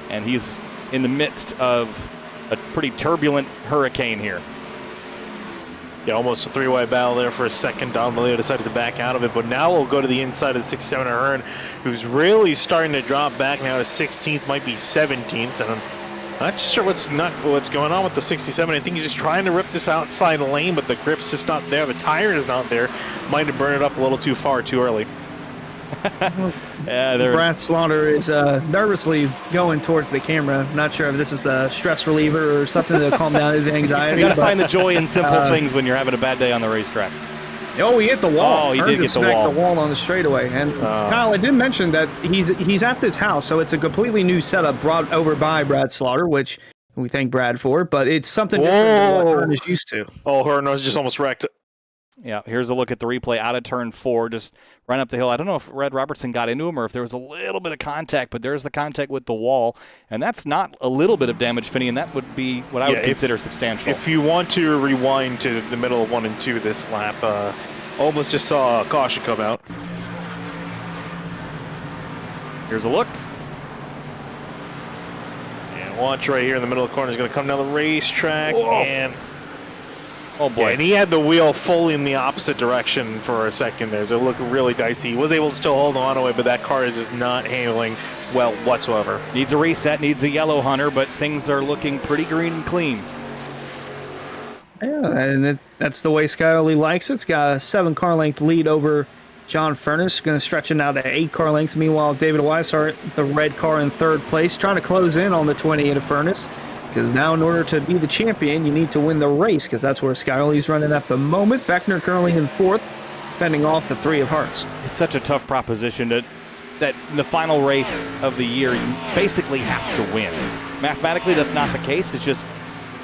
and he's in the midst of a pretty turbulent hurricane here. Yeah, almost a three-way battle there for a second. Don Malia decided to back out of it, but now we'll go to the inside of the 67 of Hearn, who's really starting to drop back now to 16th, might be 17th, and I'm not sure what's going on with the 67. I think he's just trying to rip this outside lane, but the grip's just not there. The tire is not there. Might have burned it up a little too far, too early. Yeah, Brad Slaughter is nervously going towards the camera. Not sure if this is a stress reliever or something to calm down his anxiety. You got to find the joy in simple things when you're having a bad day on the racetrack. Oh, he hit the wall. Oh, he did get the wall. The wall on the straightaway. And Kyle, I did mention that he's at this house, so it's a completely new setup brought over by Brad Slaughter, which we thank Brad for, but it's something different than what Hearn is used to. Oh, Hearn was just almost wrecked. Yeah, here's a look at the replay out of turn 4, just right up the hill. I don't know if Red Robertson got into him or if there was a little bit of contact, but there's the contact with the wall, and that's not a little bit of damage, Finney, and that would be what I would consider substantial. If you want to rewind to the middle of 1 and 2 this lap, almost just saw a caution come out. Here's a look. And watch right here in the middle of the corner. He's going to come down the racetrack, and oh boy! Yeah, and he had the wheel fully in the opposite direction for a second there, so it looked really dicey. He was able to still hold on to it, but that car is just not handling well whatsoever. Needs a reset, needs a yellow hunter, but things are looking pretty green and clean. Yeah, and that's the way Skyly likes it. It's got a 7-car length lead over John Furness, going to stretch it now to 8-car lengths. Meanwhile, David Weishart, the red car in 3rd place, trying to close in on the 28 of Furness. Because now in order to be the champion, you need to win the race, because that's where Skyly's running at the moment. Beckner currently in 4th, fending off the 3 of Hearts. It's such a tough proposition that in the final race of the year, you basically have to win. Mathematically, that's not the case. It's just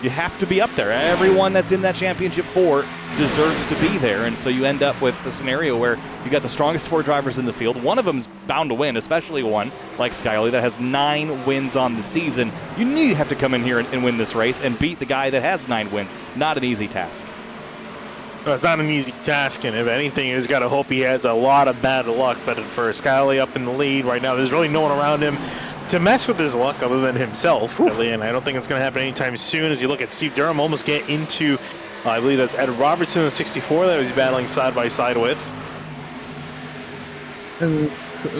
you have to be up there. Everyone that's in that championship 4 deserves to be there, and so you end up with a scenario where you got the strongest 4 drivers in the field. One of them's bound to win, especially one like Skyly that has 9 wins on the season. You knew you have to come in here and win this race and beat the guy that has 9 wins. Not an easy task. Well, it's not an easy task, and if anything, he's got to hope he has a lot of bad luck. But for Skyly up in the lead right now, there's really no one around him to mess with his luck other than himself, really, and I don't think it's going to happen anytime soon. As you look at Steve Durham almost get into, I believe that's Ed Robertson in 64 that he's battling side by side with. And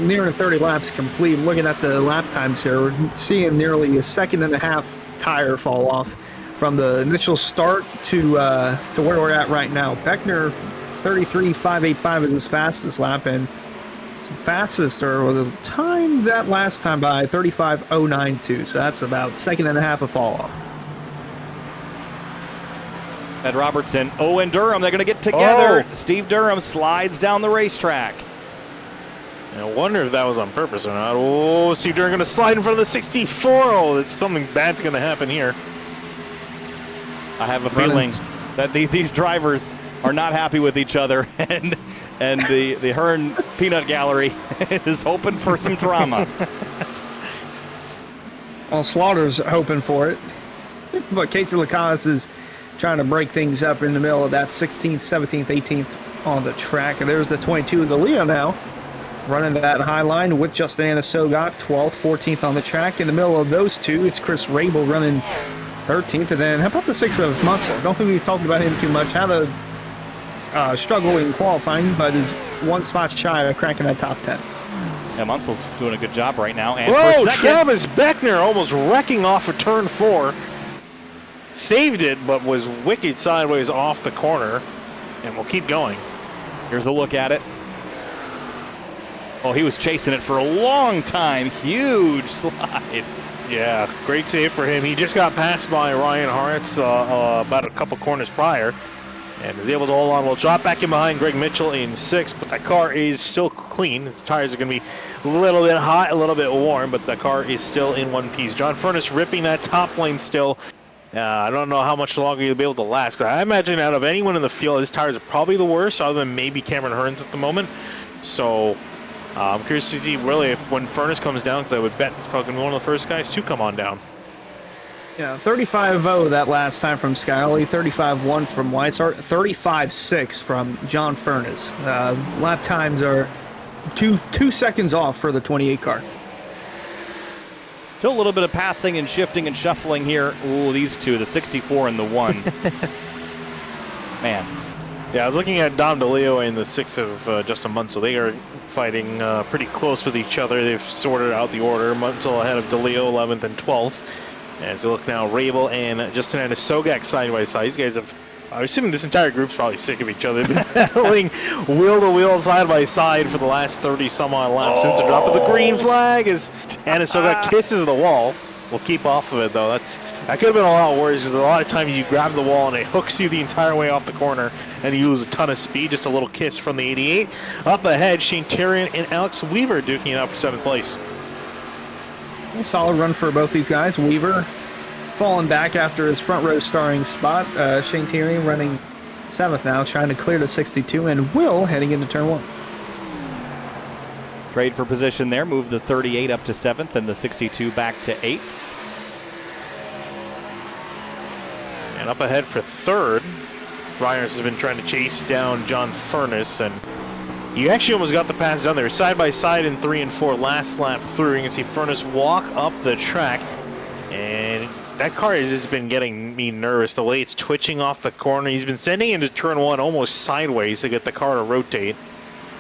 nearing 30 laps complete, looking at the lap times here, we're seeing nearly a 1.5 second tire fall off from the initial start to where we're at right now. Beckner, 33.585 is his fastest lap, and fastest, or the time that last time by 35.092, so that's about 1.5 seconds of fall off. Ed Robertson, and Durham, they're going to get together. Steve Durham slides down the racetrack. I wonder if that was on purpose or not. Oh, Steve Durham going to slide in front of the 64. Oh, it's something bad's going to happen here. I have a feeling that these drivers are not happy with each other, and the Hearn Peanut Gallery is hoping for some drama. Well, Slaughter's hoping for it, but Casey Lacasse is trying to break things up in the middle of that 16th, 17th, 18th on the track. And there's the 22 of the Leo now, running that high line with Justin Sogat, 12th, 14th on the track. In the middle of those two, it's Chris Rabel running 13th. And then how about the 6 of Munsell? Don't think we've talked about him too much. Had a struggle in qualifying, but is one spot shy of cracking that top 10. Yeah, Munsel's doing a good job right now. And Whoa, for second, Travis Beckner almost wrecking off of turn 4. Saved it, but was wicked sideways off the corner. And we'll keep going. here's a look at it. Oh, he was chasing it for a long time. Huge slide. Yeah, great save for him. He just got passed by Ryan Hartz about a couple corners prior and was able to hold on. We'll drop back in behind Greg Mitchell in 6th, but that car is still clean. Its tires are going to be a little bit hot, a little bit warm, but the car is still in one piece. John Furness ripping that top lane still. I don't know how much longer he'll be able to last, because I imagine out of anyone in the field, his tires are probably the worst, other than maybe Cameron Hearns at the moment. So I'm curious to see really if when Furness comes down, because I would bet he's probably going to be one of the first guys to come on down. Yeah, 35-0 that last time from Scully, 35-1 from Whitesart, 35-6 from John Furness. Lap times are two seconds off for the 28 car. Still a little bit of passing and shifting and shuffling here. Ooh, these two, the 64 and the 1. Man. Yeah, I was looking at Dom DeLeo and the 6 of Justin Munsell. They are fighting pretty close with each other. They've sorted out the order. Munsell ahead of DeLeo, 11th and 12th. As you look now, Rabel and Justin and Sogak side by side. These guys have, I'm assuming this entire group's probably sick of each other. They've been battling wheel to wheel, side by side for the last 30 some odd laps since the drop of the green flag. As Anna Sogak kisses the wall. We'll keep off of it though. That could have been a lot worse, because a lot of times you grab the wall and it hooks you the entire way off the corner and you lose a ton of speed. Just a little kiss from the 88. Up ahead, Shane Carrion and Alex Weaver duking it out for 7th place. A solid run for both these guys. Weaver falling back after his front row starring spot. Shane Tyrion running 7th now, trying to clear the 62, and Will heading into turn 1. Trade for position there. Move the 38 up to 7th and the 62 back to 8th. And up ahead for 3rd, Ryers has been trying to chase down John Furness, and he actually almost got the pass down there. Side by side in 3 and 4 last lap through. You can see Furness walk up the track, and that car has just been getting me nervous. The way it's twitching off the corner. He's been sending into turn 1 almost sideways to get the car to rotate.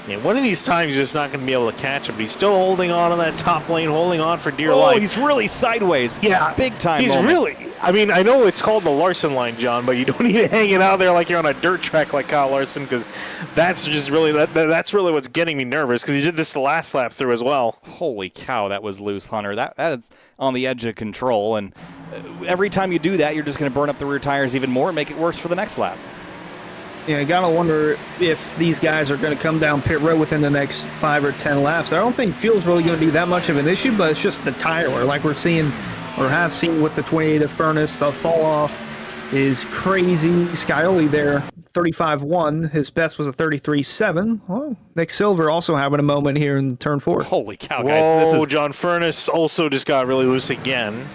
And one of these times he's just not going to be able to catch him. But he's still holding on that top lane, holding on for dear life. Oh, he's really sideways. Yeah, big time He's moment. really, I mean, I know it's called the Larson line, John, but you don't need to hang it out there like you're on a dirt track like Kyle Larson, because that's just really, that's really what's getting me nervous, because he did this the last lap through as well. Holy cow, that was loose, Hunter. That is on the edge of control, and every time you do that, you're just going to burn up the rear tires even more and make it worse for the next lap. Yeah, I gotta wonder if these guys are going to come down pit road within the next 5 or 10 laps. I don't think fuel's really going to be that much of an issue, but it's just the tire wear, like we're seeing or have seen with the 28 of Furness. The fall off is crazy. Scioli there, 35-1. His best was a 33-7. Well, Nick Silver also having a moment here in turn 4. Holy cow, Whoa, guys! This is John Furness also just got really loose again.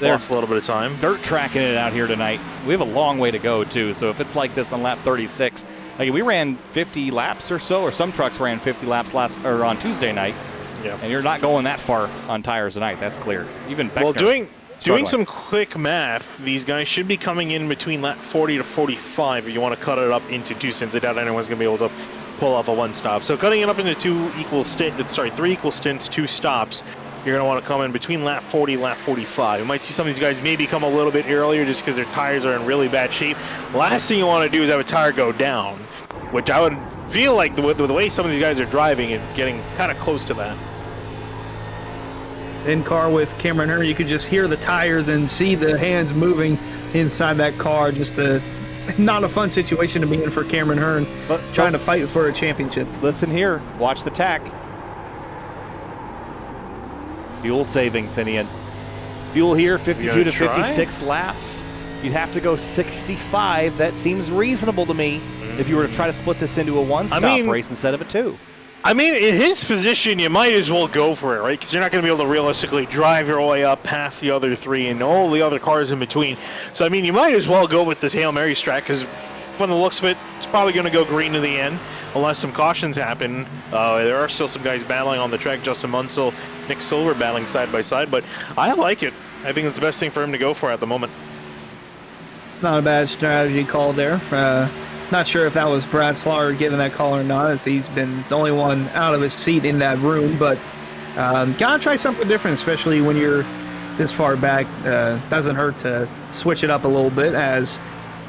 Lost a little bit of time. Dirt tracking it out here tonight. We have a long way to go too. So if it's like this on lap 36, like we ran 50 laps or so, or some trucks ran 50 laps on Tuesday night. Yeah. And you're not going that far on tires tonight. That's clear. Even Beckner. Well, doing some quick math, these guys should be coming in between lap 40 to 45 if you want to cut it up into 2 stints. I doubt anyone's going to be able to pull off a 1 stop. So cutting it up into 3 equal stints, 2 stops. You're going to want to come in between lap 40 and lap 45. You might see some of these guys maybe come a little bit earlier just because their tires are in really bad shape. Last thing you want to do is have a tire go down, which I would feel like the way some of these guys are driving and getting kind of close to that. In car with Cameron Hearn, you could just hear the tires and see the hands moving inside that car. Just not a fun situation to be in for Cameron Hearn, trying to fight for a championship. Listen here. Watch the tack. Fuel saving, Finian. Fuel here, 52 to 56 laps. You'd have to go 65. That seems reasonable to me if you were to try to split this into a 1-stop race instead of a 2. I mean, in his position, you might as well go for it, right? Because you're not going to be able to realistically drive your way up past the other 3 and all the other cars in between. So, I mean, you might as well go with this Hail Mary strat, because from the looks of it, it's probably going to go green to the end, unless some cautions happen. There are still some guys battling on the track. Justin Munsell, Nick Silver battling side by side, but I like it. I think it's the best thing for him to go for at the moment. Not a bad strategy call there. Not sure if that was Brad Slaughter giving that call or not, as he's been the only one out of his seat in that room. But gotta try something different, especially when you're this far back. Doesn't hurt to switch it up a little bit, as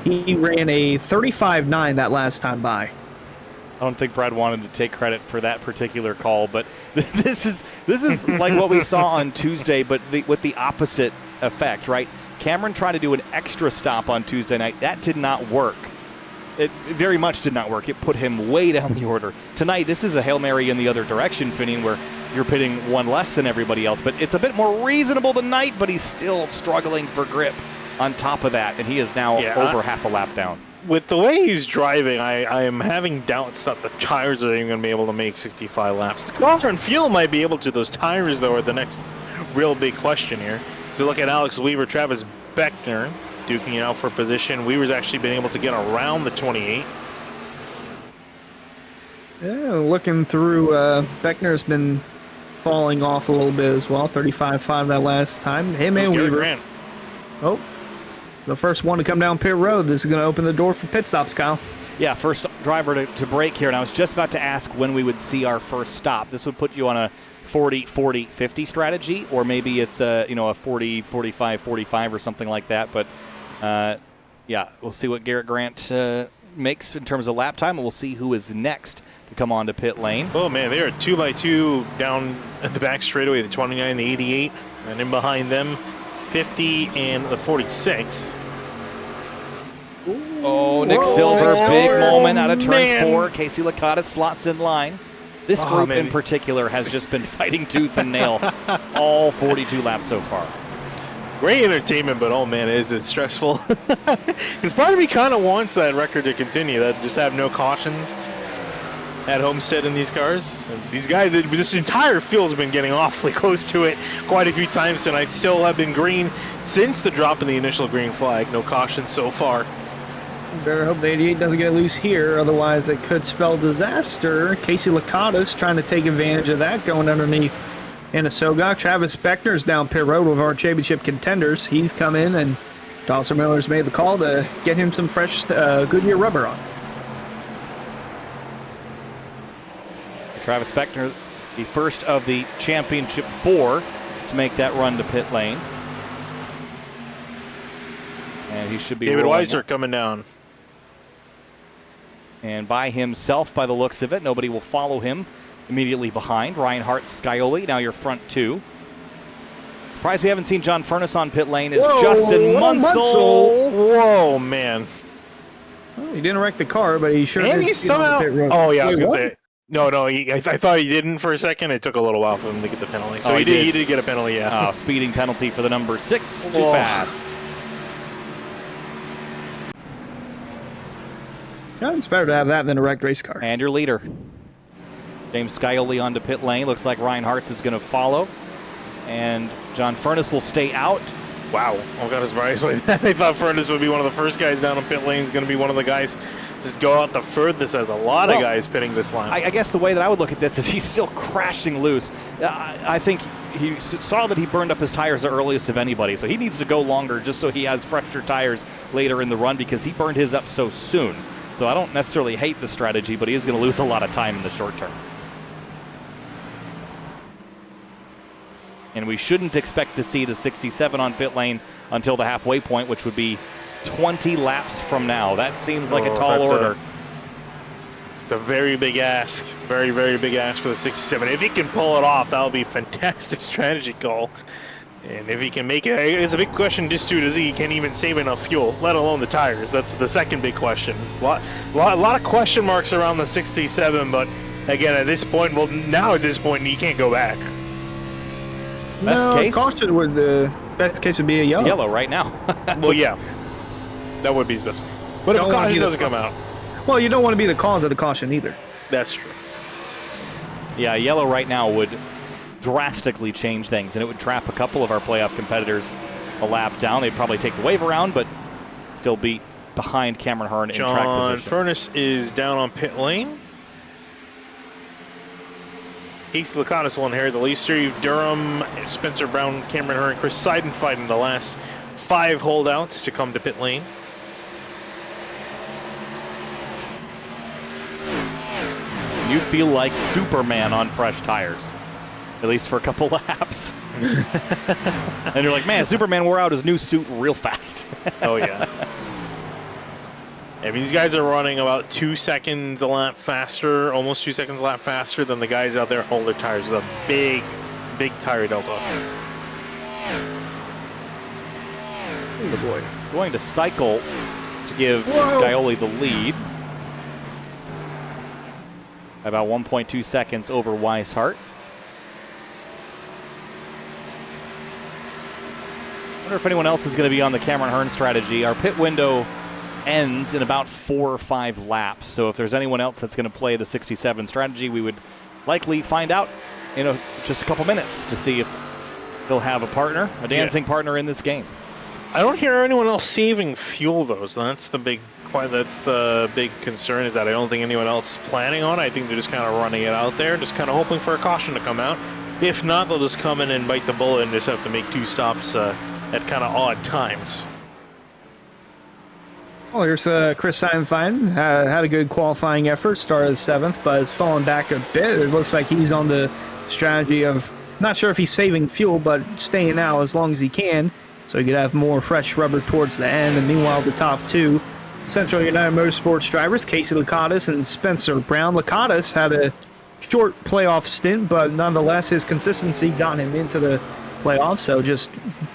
he ran a 35.9 that last time by. I don't think Brad wanted to take credit for that particular call, but this is like what we saw on Tuesday, but with the opposite effect, right? Cameron tried to do an extra stop on Tuesday night. That did not work. It very much did not work. It put him way down the order. Tonight, this is a Hail Mary in the other direction, Finian, where you're pitting one less than everybody else. But it's a bit more reasonable tonight, but he's still struggling for grip on top of that, and he is now over half a lap down. With the way he's driving, I am having doubts that the tires are even going to be able to make 65 laps. The car and fuel might be able to. Those tires, though, are the next real big question here. So look at Alex Weaver, Travis Beckner duking it out for position. Weaver's actually been able to get around the 28. Yeah, looking through, Beckner's been falling off a little bit as well. 35.5 that last time. Him and Weaver. Grant. Oh, the first one to come down pit road. This is going to open the door for pit stops, Kyle. Yeah, first driver to break here. And I was just about to ask when we would see our first stop. This would put you on a 40-40-50 strategy, or maybe it's a 40-45-45 or something like that. But yeah, we'll see what Garrett Grant makes in terms of lap time, and we'll see who is next to come on to pit lane. Oh man, they are 2x2 down at the back straightaway, the 29, the 88, and in behind them, 50 and the 46. Oh, Nick Silver, big moment out of turn 4. Casey Licata slots in line. This group in particular has just been fighting tooth and nail all 42 laps so far. Great entertainment, but oh man, is it stressful. Because part of me kind of wants that record to continue, that just have no cautions at Homestead in these cars. And these guys, this entire field's been getting awfully close to it quite a few times tonight. Still have been green since the drop in the initial green flag. No cautions so far. Better hope the 88 doesn't get loose here, otherwise it could spell disaster. Casey Licata's trying to take advantage of that, going underneath Anasoga. Travis Beckner's down pit road with our championship contenders. He's come in, and Dawson Miller's made the call to get him some fresh Goodyear rubber on. Travis Beckner, the first of the championship 4 to make that run to pit lane. And he should be David rolling Weiser coming down. And by himself, by the looks of it. Nobody will follow him immediately behind. Ryan Hart, Scioli, now your front 2. Surprised we haven't seen John Furness on pit lane. It's Justin Munsell. Whoa, man. Well, he didn't wreck the car, but he sure And did he speed on the somehow... pit road. Oh, yeah, I was Wait, going to what? say... No, I thought he didn't for a second. It took a little while for him to get the penalty. So he did get a penalty, yeah. Oh, speeding penalty for the number 6. Too Whoa. fast. Yeah, it's better to have that than a wrecked race car. And your leader, James Scioli, onto pit lane. Looks like Ryan Hartz is going to follow. And John Furness will stay out. Wow. I got surprised by that. I thought Furness would be one of the first guys down on pit lane. He's going to be one of the guys to go out the furthest, as a lot of guys pitting this line. I guess the way that I would look at this is he's still crashing loose. I think he saw that he burned up his tires the earliest of anybody, so he needs to go longer just so he has fresher tires later in the run, because he burned his up so soon. So I don't necessarily hate the strategy, but he is going to lose a lot of time in the short term. And we shouldn't expect to see the 67 on pit lane until the halfway point, which would be 20 laps from now. That seems like a tall order. It's a very big ask. Very, very big ask for the 67. If he can pull it off, that'll be a fantastic strategy call. And if he can make it, it's a big question just too, does he can even save enough fuel, let alone the tires? That's the second big question. A lot of question marks around the 67, but again, at this point, you can't go back. Best case? Caution would, best case would be a yellow. Yellow right now. Well, yeah. That would be his best. But if a caution doesn't come out. Well, you don't want to be the cause of the caution either. That's true. Yeah, yellow right now would drastically change things, and it would trap a couple of our playoff competitors a lap down. They'd probably take the wave around, but still be behind Cameron Hearn in track position. John Furness is down on pit lane. East Laconis will inherit the lead. Steve Durham, Spencer Brown, Cameron Hearn, Chris Seiden fighting the last 5 holdouts to come to pit lane. and you feel like Superman on fresh tires, at least for a couple laps. And you're like, man, Superman wore out his new suit real fast. Oh, yeah. I mean, these guys are running about 2 seconds a lap faster, almost 2 seconds a lap faster than the guys out there hold their tires with a big tire delta. Oh boy. Going to cycle to give Scioli the lead. About 1.2 seconds over Weishart. I wonder if anyone else is going to be on the Cameron Hearn strategy. Our pit window ends in about 4 or 5 laps. So if there's anyone else that's going to play the 67 strategy, we would likely find out in just a couple minutes to see if they'll have a partner, a dancing partner in this game. I don't hear anyone else saving fuel, though. So that's the big concern, is that I don't think anyone else is planning on it. I think they're just kind of running it out there, just kind of hoping for a caution to come out. If not, they'll just come in and bite the bullet and just have to make 2 stops at kind of odd times. Well, here's Chris Seinfeld. Had a good qualifying effort, started 7th, but has fallen back a bit. It looks like he's on the strategy of, not sure if he's saving fuel, but staying out as long as he can, so he could have more fresh rubber towards the end. And meanwhile, the top 2 Central United Motorsports drivers, Casey Lakatos and Spencer Brown. Lakatos had a short playoff stint, but nonetheless, his consistency got him into the playoffs, so just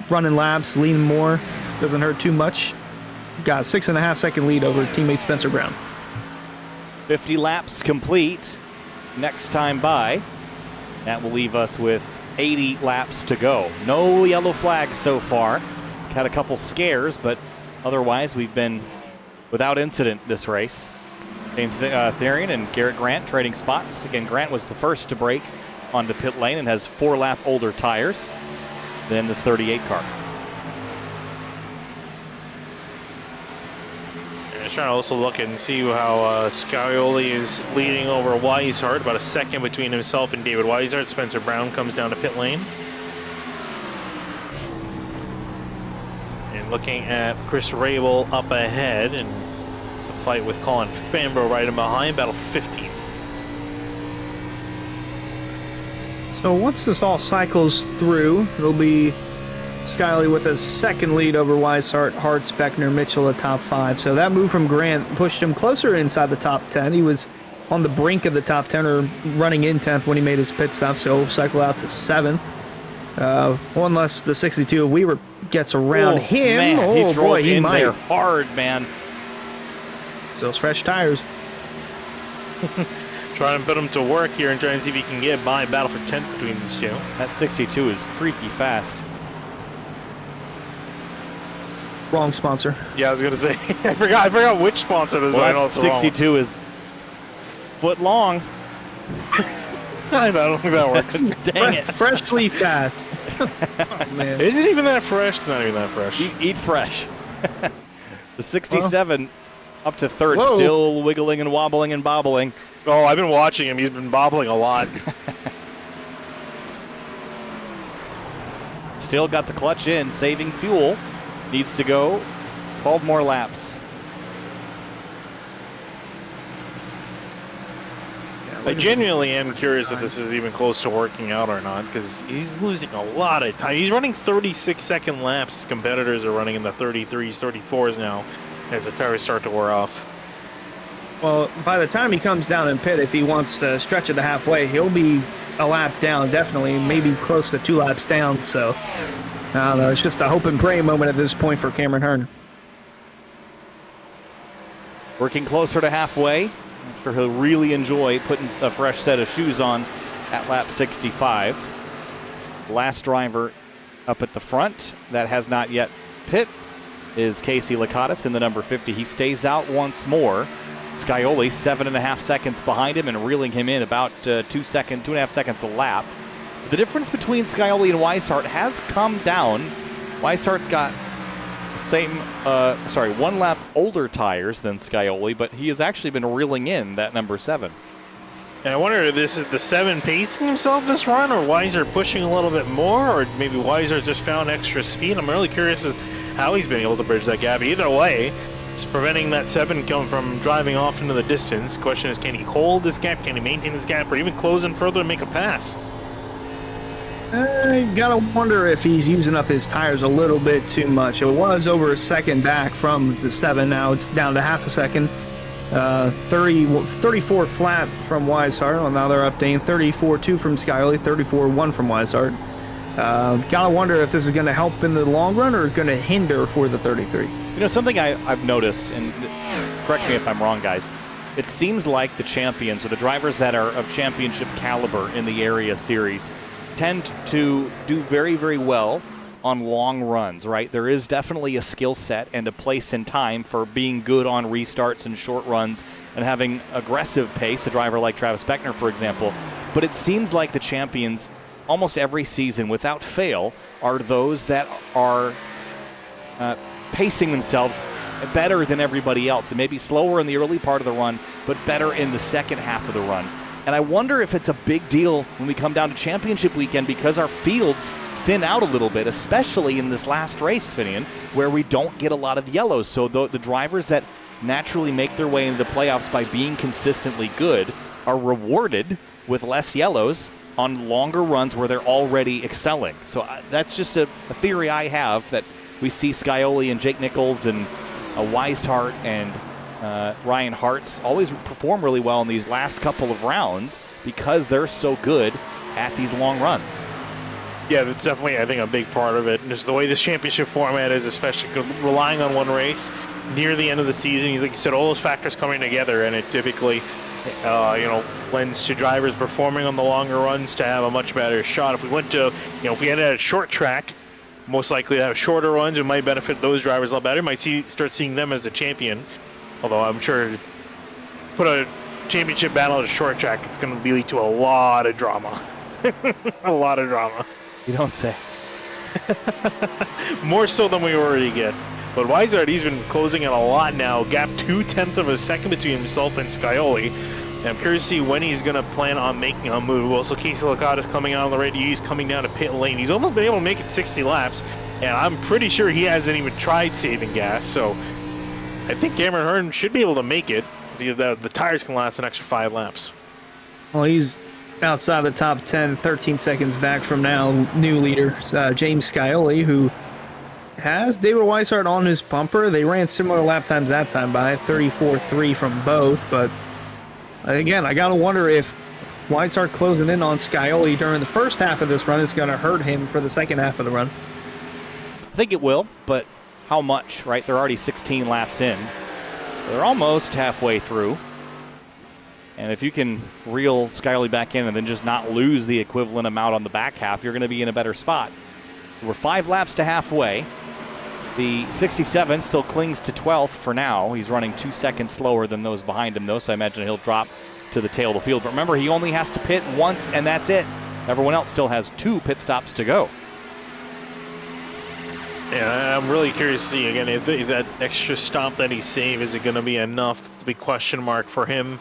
running laps, leaning more, doesn't hurt too much. Got a 6.5 second lead over teammate Spencer Brown. 50 laps complete. Next time by, that will leave us with 80 laps to go. No yellow flags so far. Had a couple scares, but otherwise we've been without incident this race. James Therian and Garrett Grant trading spots. Again, Grant was the first to break onto pit lane and has 4 lap older tires than this 38 car. Trying to also look and see how Scioli is leading over Weishart, about a second between himself and David Weishart. Spencer Brown comes down to pit lane. And looking at Chris Rabel up ahead, and it's a fight with Colin Fanbro right in behind, battle for 15. So once this all cycles through, it'll be Scioli with a second lead over Weishart, Hart, Speckner, Mitchell at top 5. So that move from Grant pushed him closer inside the top 10. He was on the brink of the top 10 or running in 10th when he made his pit stop, so he'll cycle out to 7th. Unless the 62 of Weaver gets around him. Man, he drove he in might. there hard, man. So it's fresh tires. Trying to put him to work here and trying to see if he can get by. Battle for 10th between these two. That 62 is freaky fast. Wrong sponsor. Yeah, I was gonna say. I forgot which sponsor this was. Well, 62 is foot long. I don't think that works. Dang it. Freshly fast. Oh, man. Is it even that fresh? It's not even that fresh. Eat fresh. The 67 up to 3rd, Whoa. still wiggling and wobbling and bobbling. Oh, I've been watching him. He's been bobbling a lot. Still got the clutch in, saving fuel. Needs to go 12 more laps. I genuinely am curious if this is even close to working out or not, because he's losing a lot of time. He's running 36-second laps. His competitors are running in the 33s, 34s now as the tires start to wear off. Well, by the time he comes down in pit, if he wants to stretch it to halfway, he'll be a lap down, definitely, maybe close to 2 laps down. So, I don't know, it's just a hope and pray moment at this point for Cameron Hearn. Working closer to halfway. I'm sure he'll really enjoy putting a fresh set of shoes on at lap 65. Last driver up at the front that has not yet pit is Casey Lakatos in the number 50. He stays out once more. Scioli 7.5 seconds behind him and reeling him in about 2.5 seconds a lap. The difference between Scioli and Weishart has come down. Weishart's got the same, 1 lap older tires than Scioli, but he has actually been reeling in that number 7. And I wonder if this is the 7 pacing himself this run, or Weishart pushing a little bit more, or maybe Weishart's just found extra speed. I'm really curious as how he's been able to bridge that gap. Either way, It's preventing that 7 coming from driving off into the distance. Question is, can he hold this gap? Can he maintain this gap, or even close in further and make a pass? I gotta wonder if he's using up his tires a little bit too much. It was over a second back from the 7. Now it's down to half a second. 34 flat from Weishart. Well, now they're updating 34.2 from Skyly, 34.1 from Weishart. Gotta wonder if this is going to help in the long run or going to hinder for the 33. You know, something I've noticed, and correct me if I'm wrong, guys, it seems like the champions, or the drivers that are of championship caliber in the area series, tend to do very, very well on long runs, right? There is definitely a skill set and a place and time for being good on restarts and short runs and having aggressive pace, a driver like Travis Beckner, for example. But it seems like the champions almost every season, without fail, are those that are pacing themselves better than everybody else. It may be slower in the early part of the run, but better in the second half of the run. And I wonder if it's a big deal when we come down to championship weekend, because our fields thin out a little bit, especially in this last race, Finian, where we don't get a lot of yellows. So the drivers that naturally make their way into the playoffs by being consistently good are rewarded with less yellows on longer runs where they're already excelling. So that's just a theory I have, that we see Scioli and Jake Nichols and Weishart and Ryan Hartz always perform really well in these last couple of rounds because they're so good at these long runs. Yeah, that's definitely, I think, a big part of it. And just the way this championship format is, especially relying on one race near the end of the season, like you said, all those factors coming together, and it typically, lends to drivers performing on the longer runs to have a much better shot. If we went to, if we had a short track, most likely to have shorter runs, it might benefit those drivers a lot better. Might start seeing them as the champion. Although I'm sure put a championship battle at a short track, it's going to lead to a lot of drama. A lot of drama. You don't say. More so than we already get. But Weishart, he's been closing in a lot now. Gap 0.2 of a second between himself and Scioli. And I'm curious to see when he's going to plan on making a move. Also, Casey Licata's coming out on the radio. He's coming down to pit lane. He's almost been able to make it 60 laps. And I'm pretty sure he hasn't even tried saving gas. So I think Cameron Hearn should be able to make it. The tires can last an extra 5 laps. Well, he's outside the top 10, 13 seconds back from now, new leader, James Scioli, who has David Weishart on his bumper. They ran similar lap times that time by 34.3 from both, but again, I gotta wonder if Weishart closing in on Scioli during the first half of this run is going to hurt him for the second half of the run. I think it will, but how much, right? They're already 16 laps in. They're almost halfway through. And if you can reel Scioli back in and then just not lose the equivalent amount on the back half, you're going to be in a better spot. We're 5 laps to halfway. The 67 still clings to 12th for now. He's running 2 seconds slower than those behind him, though, so I imagine he'll drop to the tail of the field. But remember, he only has to pit once, and that's it. Everyone else still has 2 pit stops to go. Yeah, I'm really curious to see, again, if that extra stop that he saved, is it going to be enough? It's a big question mark for him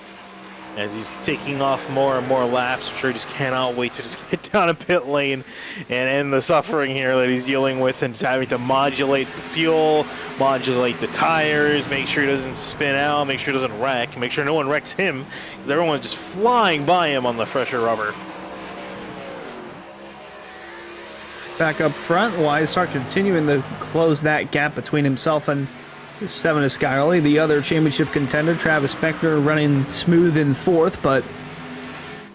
as he's taking off more and more laps. I'm sure he just cannot wait to just get down a pit lane and end the suffering here that he's dealing with, and just having to modulate the fuel, modulate the tires, make sure he doesn't spin out, make sure he doesn't wreck, make sure no one wrecks him, because everyone's just flying by him on the fresher rubber. Back up front, Weishart continuing to close that gap between himself and 7 is Scioli. The other championship contender, Travis Beckner, running smooth in 4th, but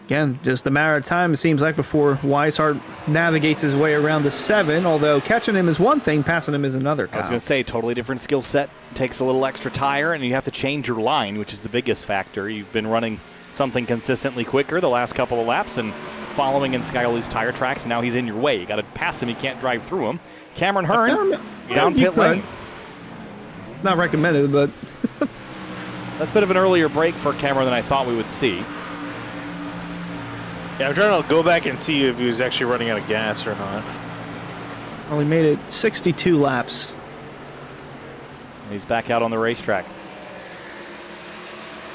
again, just a matter of time, it seems like, before Weishart navigates his way around the 7, although catching him is one thing, passing him is another. I was going to say, totally different skill set. Takes a little extra tire, and you have to change your line, which is the biggest factor. You've been running something consistently quicker the last couple of laps and following in Scioli's tire tracks, and now he's in your way. You got to pass him, you can't drive through him. Cameron Hearn, down pit lane. It's not recommended, but that's a bit of an earlier break for Cameron than I thought we would see. Yeah, I'm trying to go back and see if he was actually running out of gas or not. Well, he made it 62 laps. He's back out on the racetrack.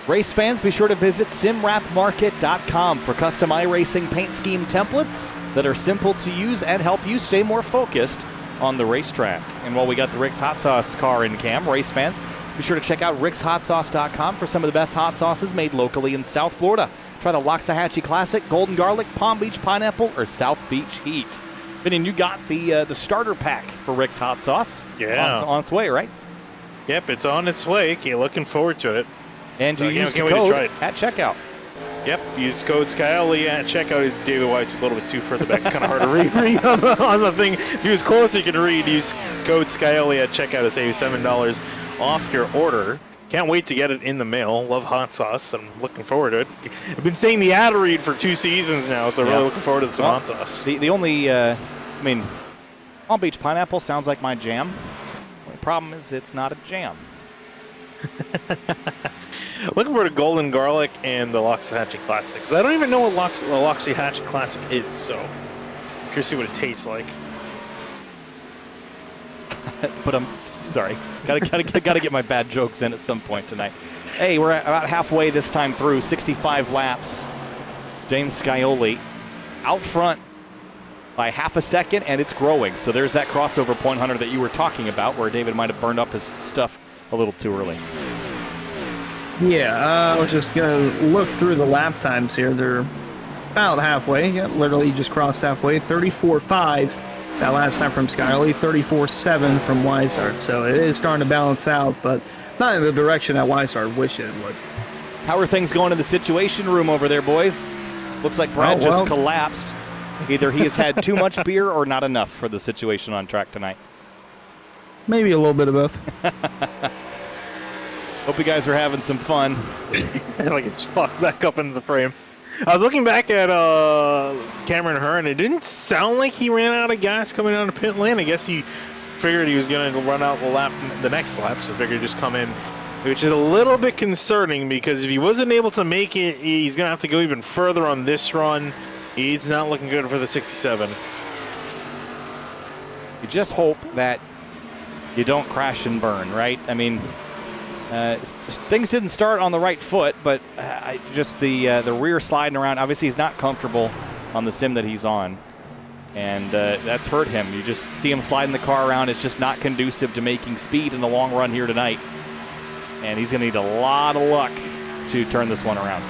Race fans, be sure to visit simwrapmarket.com for custom iRacing paint scheme templates that are simple to use and help you stay more focused on the racetrack. And while we got the Rick's Hot Sauce car in cam, race fans, Be sure to check out rickshotsauce.com for some of the best hot sauces made locally in South Florida. Try the Loxahatchee Classic, Golden Garlic, Palm Beach Pineapple, or South Beach Heat. Finian, you got the starter pack for Rick's Hot Sauce. Yeah. On its way, right? Yep, it's on its way. Okay, looking forward to it. And So, you yeah, use the can't wait to code try it. at checkout. Yep, use code SkyOly at checkout. David White's a little bit too further back. It's kind of hard to read on the thing. If he was closer, you can read. Use code SkyOly at checkout to save $7 off your order. Can't wait to get it in the mail. Love hot sauce. I'm looking forward to it. I've been saying the ad read for 2 seasons now, so really looking forward to some hot sauce. The only, Palm Beach Pineapple sounds like my jam. The problem is it's not a jam. Looking for the Golden Garlic and the Loxahatchee Classic. 'Cause I don't even know what the Loxahatchee Classic is, so I'm curious to see what it tastes like. But I'm sorry. Gotta get my bad jokes in at some point tonight. Hey, we're about halfway this time through. 65 laps. James Scioli out front by half a second, and it's growing. So there's that crossover point, Hunter, that you were talking about, where David might have burned up his stuff a little too early. Yeah, I was just going to look through the lap times here. They're about halfway. Yeah, literally just crossed halfway. 34.5 that last time from Skyly, 34.7 from Weishart. So it is starting to balance out, but not in the direction that Weishart wished it was. How are things going in the situation room over there, boys? Looks like Brad just collapsed. Either he has had too much beer or not enough for the situation on track tonight. Maybe a little bit of both. Hope you guys are having some fun. Like it's popped back up into the frame. I was looking back at Cameron Hearn. It didn't sound like he ran out of gas coming down to pit lane. I guess he figured he was going to run out the next lap, so figured just come in, which is a little bit concerning because if he wasn't able to make it, he's going to have to go even further on this run. He's not looking good for the 67. You just hope that you don't crash and burn, right? I mean, things didn't start on the right foot, but just the rear sliding around. Obviously, he's not comfortable on the sim that he's on, and that's hurt him. You just see him sliding the car around. It's just not conducive to making speed in the long run here tonight, and he's going to need a lot of luck to turn this one around.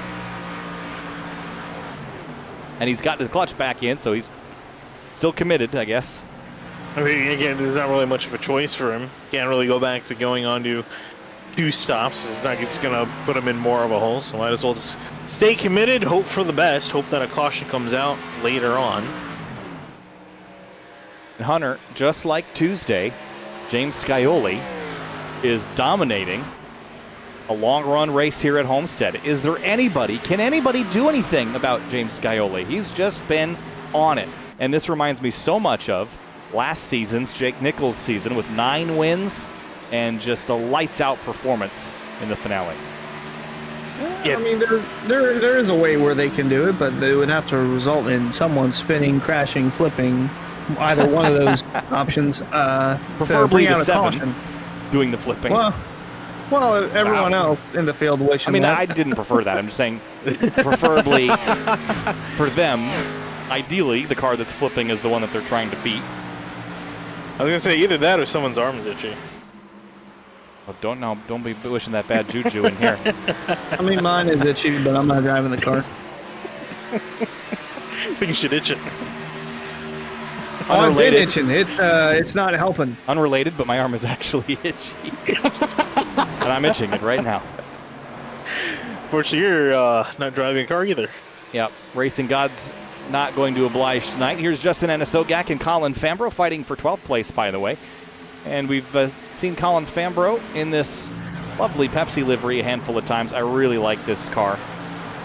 And he's got the clutch back in, so he's still committed, I guess. I mean, again, there's not really much of a choice for him. Can't really go back to going on to 2 stops. It's not just going to put him in more of a hole, so might as well just stay committed, hope for the best, hope that a caution comes out later on. And Hunter, just like Tuesday, James Scioli is dominating a long-run race here at Homestead. Is there anybody, can anybody do anything about James Scioli? He's just been on it. And this reminds me so much of last season's Jake Nichols season with 9 wins and just a lights-out performance in the finale. Yeah. I mean, there is a way where they can do it, but they would have to result in someone spinning, crashing, flipping, either one of those options. Preferably the out 7 caution. doing the flipping. Well, everyone else in the field wishing. I mean, that. I didn't prefer that. I'm just saying, preferably for them, ideally, the car that's flipping is the one that they're trying to beat. I was going to say either that or someone's arm is itchy. Oh, don't be wishing that bad juju in here. I mean, mine is itchy, but I'm not driving the car. I think you should itch it. Oh, I've been itching. It's not helping. Unrelated, but my arm is actually itchy. And I'm itching it right now. Fortunately, you're not driving a car either. Yep. Racing God's not going to oblige tonight. Here's Justin Anisogak and Colin Fambro fighting for 12th place, by the way. And we've seen Colin Fambro in this lovely Pepsi livery a handful of times. I really like this car.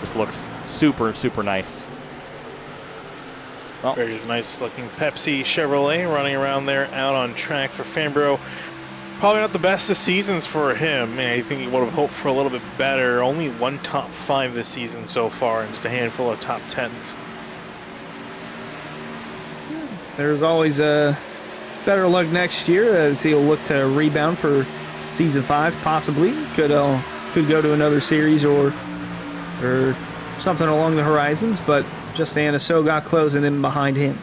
This looks super, super nice. Well, Very nice looking Pepsi Chevrolet running around there out on track for Fambro. Probably not the best of seasons for him. I think he would have hoped for a little bit better. Only 1 top 5 this season so far and just a handful of top 10s. There's always a better luck next year as he'll look to rebound for season 5, possibly. Could go to another series or something along the horizons, but just Anisogak closing in behind him.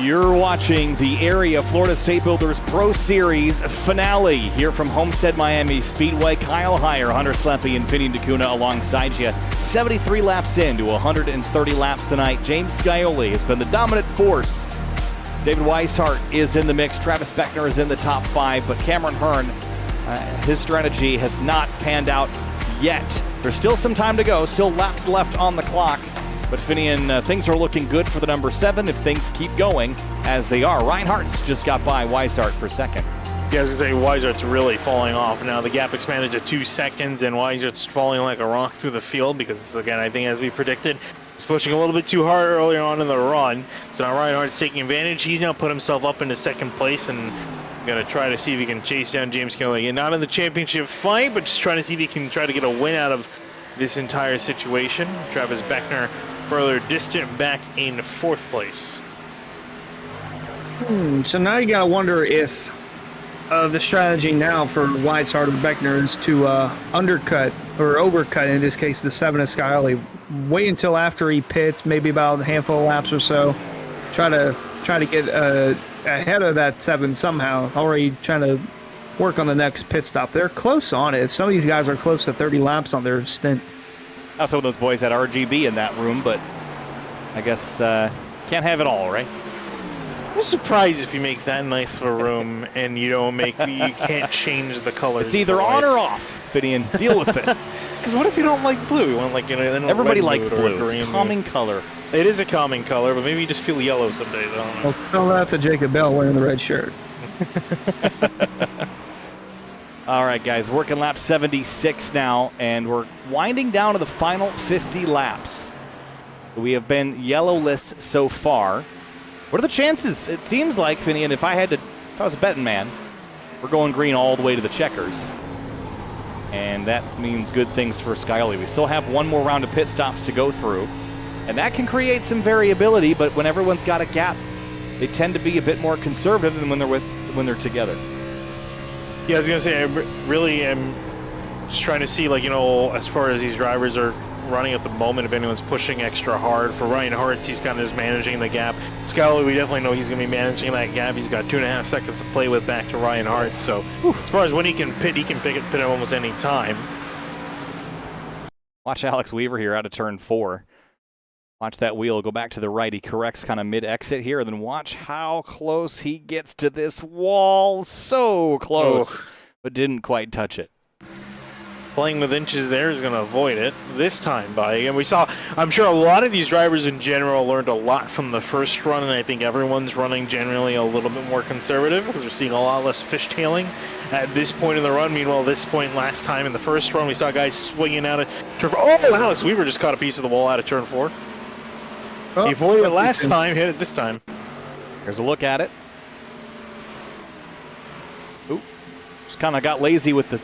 You're watching the Area Florida State Builders Pro Series finale here from Homestead-Miami Speedway. Kyle Heyer, Hunter Sleppy, and Vinny DeCuna alongside you. 73 laps into 130 laps tonight. James Scioli has been the dominant force. David Weishart is in the mix. Travis Beckner is in the top 5, but Cameron Hearn, his strategy has not panned out yet. There's still some time to go, still laps left on the clock. But Finian, things are looking good for the number 7 if things keep going as they are. Ryan Hart's just got by Weishart for second. Yeah, I was going to say, Weishart's really falling off now. The gap expanded to 2 seconds, and Weishart's falling like a rock through the field because, again, I think as we predicted, he's pushing a little bit too hard earlier on in the run. So now Ryan Hart's taking advantage. He's now put himself up into second place and going to try to see if he can chase down James Kelly. And not in the championship fight, but just trying to see if he can try to get a win out of this entire situation. Travis Beckner further distant back in 4th place. So now you gotta wonder if the strategy now for Weishart or Beckner is to undercut or overcut, in this case, the 7 of Scioli. Wait until after he pits, maybe about a handful of laps or so. Try to get ahead of that 7 somehow. Already trying to work on the next pit stop. They're close on it. Some of these guys are close to 30 laps on their stint. Some of those boys had RGB in that room, but I guess can't have it all, right? I'm surprised if you make that nice of a room and you don't you can't change the colors. It's either on or off, Finian. Deal with it. Because what if you don't like blue? You want Everybody likes blue. It's a green calming color. It is a calming color, but maybe you just feel yellow some days. I don't know. Well, tell that to Jacob Bell wearing the red shirt. All right, guys, working lap 76 now, and we're winding down to the final 50 laps. We have been yellowless so far. What are the chances? It seems like, Finian, if I was a betting man, we're going green all the way to the checkers. And that means good things for Scioli. We still have one more round of pit stops to go through, and that can create some variability, but when everyone's got a gap, they tend to be a bit more conservative than when they're together. Yeah, I was going to say, I really am just trying to see, as far as these drivers are running at the moment, if anyone's pushing extra hard. For Ryan Hart, he's kind of just managing the gap. Scioli, we definitely know he's going to be managing that gap. He's got 2.5 seconds to play with back to Ryan Hart. So as far as when he can pit, pit at almost any time. Watch Alex Weaver here out of turn 4. Watch that wheel go back to the right. He corrects kind of mid-exit here, and then watch how close he gets to this wall. So close, but didn't quite touch it. Playing with inches there is going to avoid it this time by. And we saw, I'm sure a lot of these drivers in general learned a lot from the first run, and I think everyone's running generally a little bit more conservative because we're seeing a lot less fishtailing at this point in the run. Meanwhile, this point last time in the first run, we saw guys swinging out of turn 4. Oh, Alex Weaver just caught a piece of the wall out of turn 4. Oh, he avoided it last time, hit it this time. Here's a look at it. Ooh, just kind of got lazy with the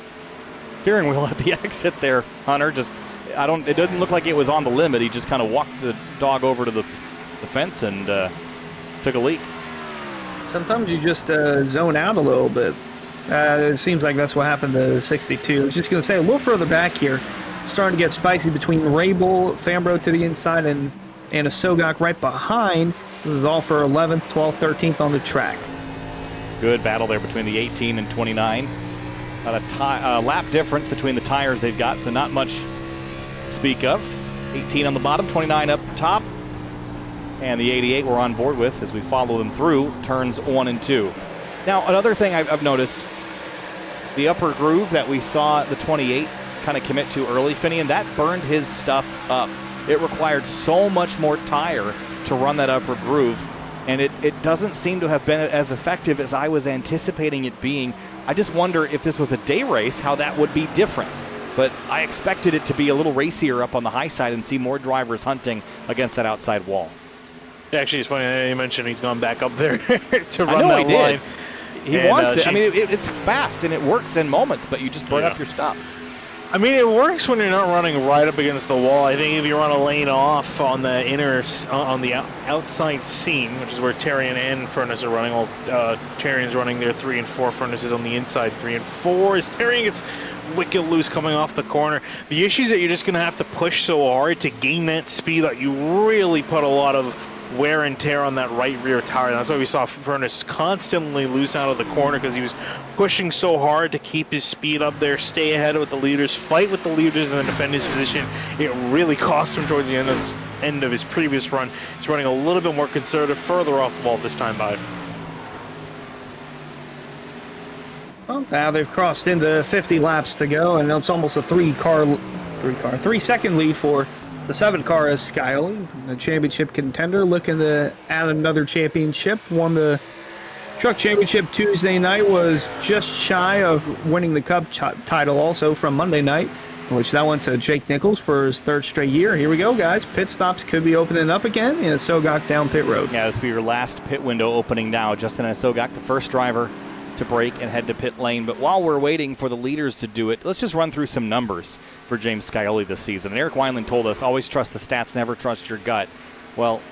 steering wheel at the exit there, Hunter. It didn't look like it was on the limit. He just kind of walked the dog over to the fence and took a leak. Sometimes you just zone out a little bit. It seems like that's what happened to 62. I was just going to say, a little further back here, starting to get spicy between Rabel, Fambro to the inside, and a Sogok right behind. This is all for 11th, 12th, 13th on the track. Good battle there between the 18 and 29. About a lap difference between the tires they've got, so not much to speak of. 18 on the bottom, 29 up top. And the 88 we're on board with as we follow them through turns 1 and 2. Now, another thing I've noticed, the upper groove that we saw the 28 kind of commit to early, Finian, that burned his stuff up. It required so much more tire to run that upper groove, and it doesn't seem to have been as effective as I was anticipating it being. I just wonder if this was a day race, how that would be different. But I expected it to be a little racier up on the high side and see more drivers hunting against that outside wall. Actually, it's funny you mentioned he's gone back up there to run I know that he line. Did. He wants it. I mean, it's fast and it works in moments, but you just burn up your stuff. I mean, it works when you're not running right up against the wall. I think if you run a lane off on the outside seam, which is where Terry and N furnace are running, Terry's running their 3 and 4 furnaces on the inside 3 and 4. As Terry gets wicked loose coming off the corner, the issue is that you're just going to have to push so hard to gain that speed that you really put a lot of wear and tear on that right rear tire. That's why we saw Furness constantly lose out of the corner, because he was pushing so hard to keep his speed up there, stay ahead with the leaders, fight with the leaders, and then defend his position. It really cost him towards the end of his previous run. He's running a little bit more conservative, further off the ball this time by. Well, now they've crossed into 50 laps to go, and it's almost a three-second lead for the 7 car is Skyly, the championship contender, looking to add another championship. Won the Truck Championship Tuesday night, was just shy of winning the Cup title also from Monday night, which that went to Jake Nichols for his 3rd straight year. Here we go, guys. Pit stops could be opening up again, and Sogok down pit road. Yeah, this will be your last pit window opening now. Justin Sogok, the first driver to break and head to pit lane. But while we're waiting for the leaders to do it, let's just run through some numbers for James Scioli this season. And Eric Wineland told us, always trust the stats, never trust your gut. Well,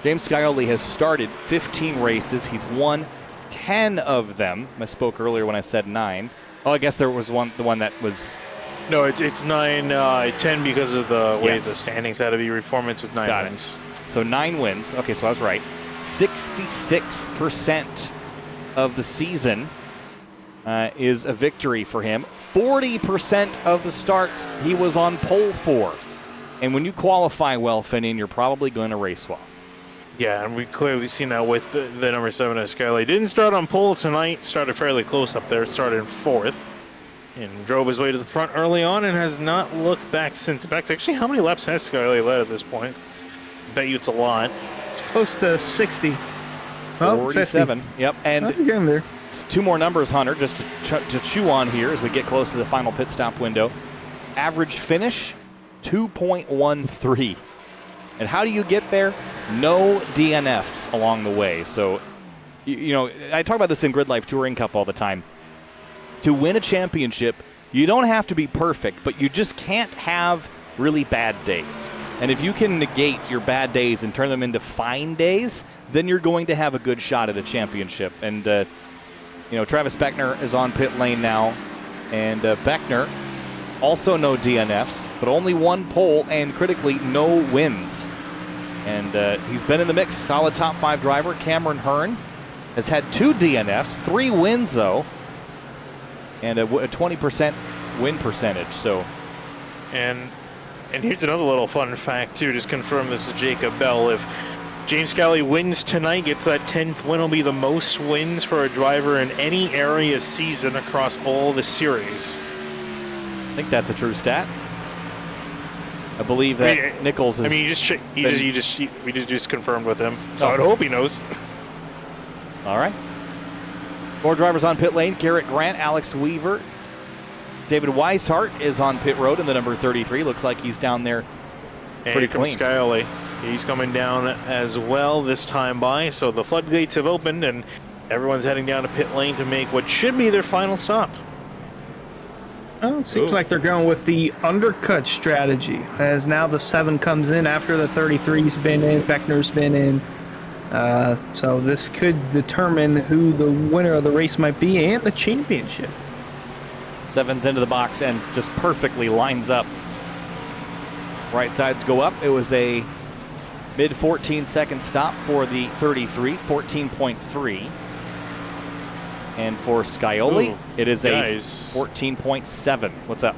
James Scioli has started 15 races. He's won 10 of them. I spoke earlier when I said 9. Oh, I guess there was the one that was... No, it's 9, 10 because of the way Yes. the standings had to be reformed. It's 9 Got it. wins. So 9 wins. Okay, so I was right. 66% of the season is a victory for him. 40% of the starts he was on pole for. And when you qualify well, Finian, you're probably going to race well. Yeah, and we've clearly seen that with the number 7 Skyly. Didn't start on pole tonight, started fairly close up there, started in 4th. And drove his way to the front early on and has not looked back since. In fact, actually, how many laps has Skyly led at this point? I bet you it's a lot. It's close to 60. Well, 47. 50. Yep. And You're getting there. 2 more numbers, Hunter, just to chew on here as we get close to the final pit stop window. Average finish, 2.13. And how do you get there? No DNFs along the way. So, you know, I talk about this in Grid Life Touring Cup all the time. To win a championship, you don't have to be perfect, but you just can't have really bad days. And if you can negate your bad days and turn them into fine days, then you're going to have a good shot at a championship. And, you know, Travis Beckner is on pit lane now. And Beckner, also no DNFs, but only 1 pole and critically no wins. And he's been in the mix. Solid top 5 driver. Cameron Hearn has had 2 DNFs, 3 wins, though. And a 20% win percentage. So, And here's another little fun fact, too. Just confirm this is Jacob Bell. If James Scalia wins tonight, gets that 10th win, will be the most wins for a driver in any area season across all the series. I think that's a true stat. I believe that Nichols is... I mean, we just confirmed with him. So I'd hope he knows. All right. 4 drivers on pit lane. Garrett Grant, Alex Weaver. David Weishart is on pit road in the number 33. Looks like he's down there pretty clean. Skyly. He's coming down as well this time by. So the floodgates have opened and everyone's heading down to pit lane to make what should be their final stop. Oh, it seems like they're going with the undercut strategy, as now the 7 comes in after the 33's been in, Beckner's been in. So this could determine who the winner of the race might be and the championship. 7's into the box and just perfectly lines up. Right sides go up. It was a mid 14-second stop for the 33, 14.3. And for Scioli, it is a 14.7. What's up?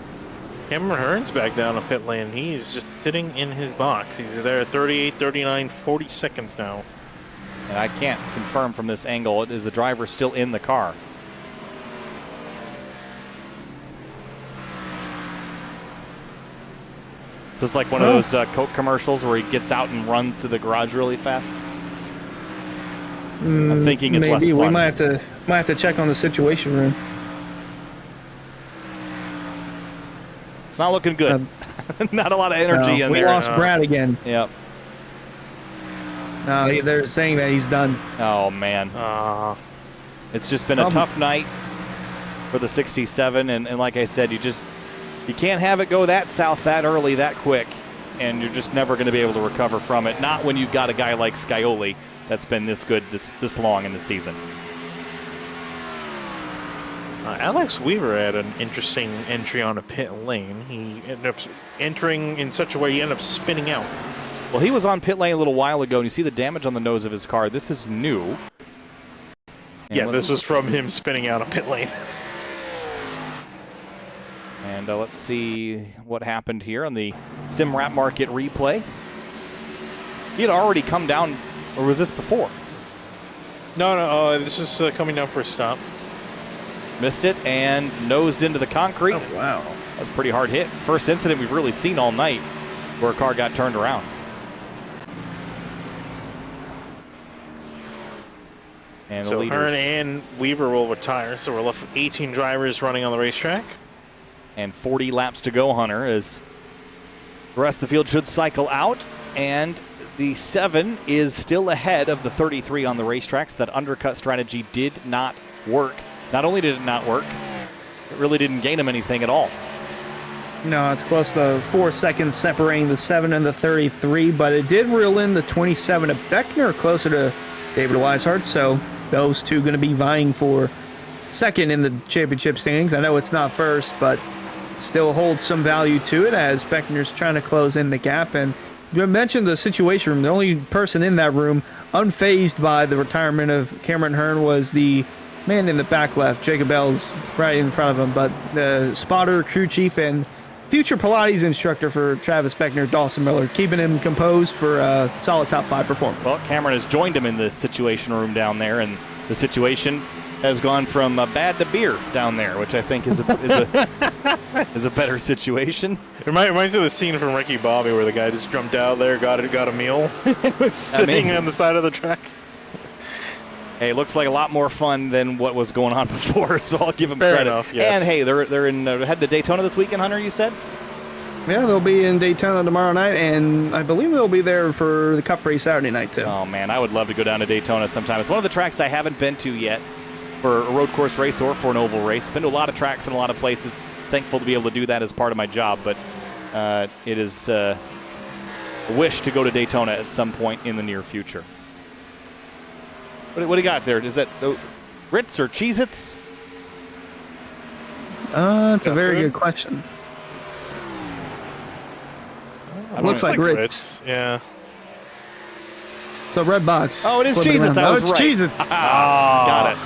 Cameron Hearn's back down a pit lane. He's just sitting in his box. He's there 38, 39, 40 seconds now. And I can't confirm from this angle. Is the driver still in the car? Is this like one of those Coke commercials where he gets out and runs to the garage really fast? I'm thinking it's less fun. We might have to check on the situation room. It's not looking good. Not a lot of energy in we there. We lost Brad again. Yep. No, they're saying that he's done. Oh, man. It's just been a tough night for the 67. And like I said, you can't have it go that south that early, that quick. And you're just never going to be able to recover from it. Not when you've got a guy like Scioli that's been this good this long in the season. Alex Weaver had an interesting entry on a pit lane. He ended up entering in such a way he ended up spinning out. Well, he was on pit lane a little while ago, and you see the damage on the nose of his car. This is new. Yeah, this was from him spinning out a pit lane. And let's see what happened here on the SimRap Market replay. He had already come down, or was this before? No, this is coming down for a stop. Missed it and nosed into the concrete. Oh, wow. That was a pretty hard hit. First incident we've really seen all night where a car got turned around. And So the leaders. Hearn and Weaver will retire, so we're left with 18 drivers running on the racetrack. And 40 laps to go, Hunter, as the rest of the field should cycle out. And the 7 is still ahead of the 33 on the racetracks. That undercut strategy did not work. Not only did it not work, it really didn't gain him anything at all. No, it's close to 4 seconds separating the 7 and the 33, but it did reel in the 27 of Beckner closer to David Weishart, so those two going to be vying for second in the championship standings. I know it's not first, but still holds some value to it as Beckner's trying to close in the gap. And you mentioned the situation room. The only person in that room unfazed by the retirement of Cameron Hearn was the man in the back left. Jacob Bell's right in front of him, but the spotter, crew chief, and future Pilates instructor for Travis Beckner, Dawson Miller, keeping him composed for a solid top 5 performance. Well, Cameron has joined him in the situation room down there, and the situation has gone from bad to beer down there, which I think is a better situation. It reminds me of the scene from Ricky Bobby where the guy just jumped out there, got a meal, was sitting on the side of the track. Hey, it looks like a lot more fun than what was going on before, so I'll give him Fair credit. enough, yes. And hey, they're in heading to Daytona this weekend, Hunter, you said? Yeah, they'll be in Daytona tomorrow night, and I believe they'll be there for the Cup race Saturday night, too. Oh, man, I would love to go down to Daytona sometime. It's one of the tracks I haven't been to yet for a road course race or for an oval race. I've been to a lot of tracks in a lot of places. Thankful to be able to do that as part of my job, but it is a wish to go to Daytona at some point in the near future. What do you got there? Is that Ritz or Cheez-Its? It's a very good question. Looks like Ritz. Yeah. So red box. Oh, it is Flip Cheez-Its. around. I was It's right. Cheez-Its. Got it.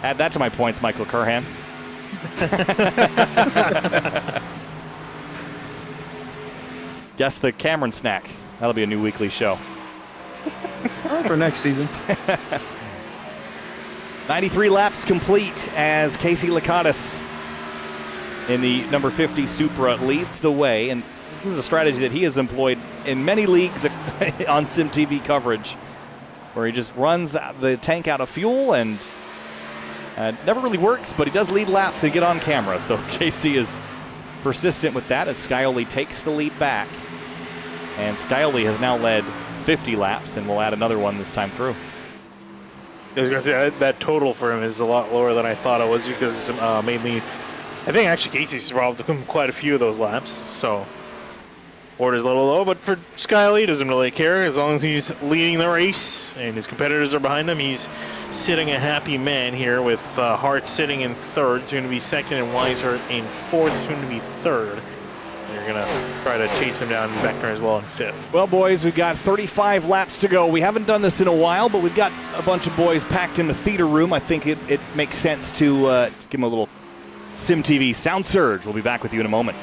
Add that to my points, Michael Curhan. Guess the Cameron snack. That'll be a new weekly show. For next season. 93 laps complete as Casey Lakatos in the number 50 Supra leads the way. And this is a strategy that he has employed in many leagues on SimTV coverage, where he just runs the tank out of fuel and never really works, but he does lead laps and get on camera. So Casey is persistent with that as Scioli takes the lead back. And Scioli has now led 50 laps and will add another one this time through. I was going to say, that total for him is a lot lower than I thought it was because mainly, I think actually Casey's robbed quite a few of those laps, so order's a little low, but for Scioli, doesn't really care as long as he's leading the race and his competitors are behind him. He's sitting a happy man here with Hart sitting in third, soon to be second, and Weishart in fourth, soon to be third. You're going to try to chase him down, Beckner as well in fifth. Well, boys, we've got 35 laps to go. We haven't done this in a while, but we've got a bunch of boys packed in the theater room. I think it makes sense to give them a little SimTV sound surge. We'll be back with you in a moment.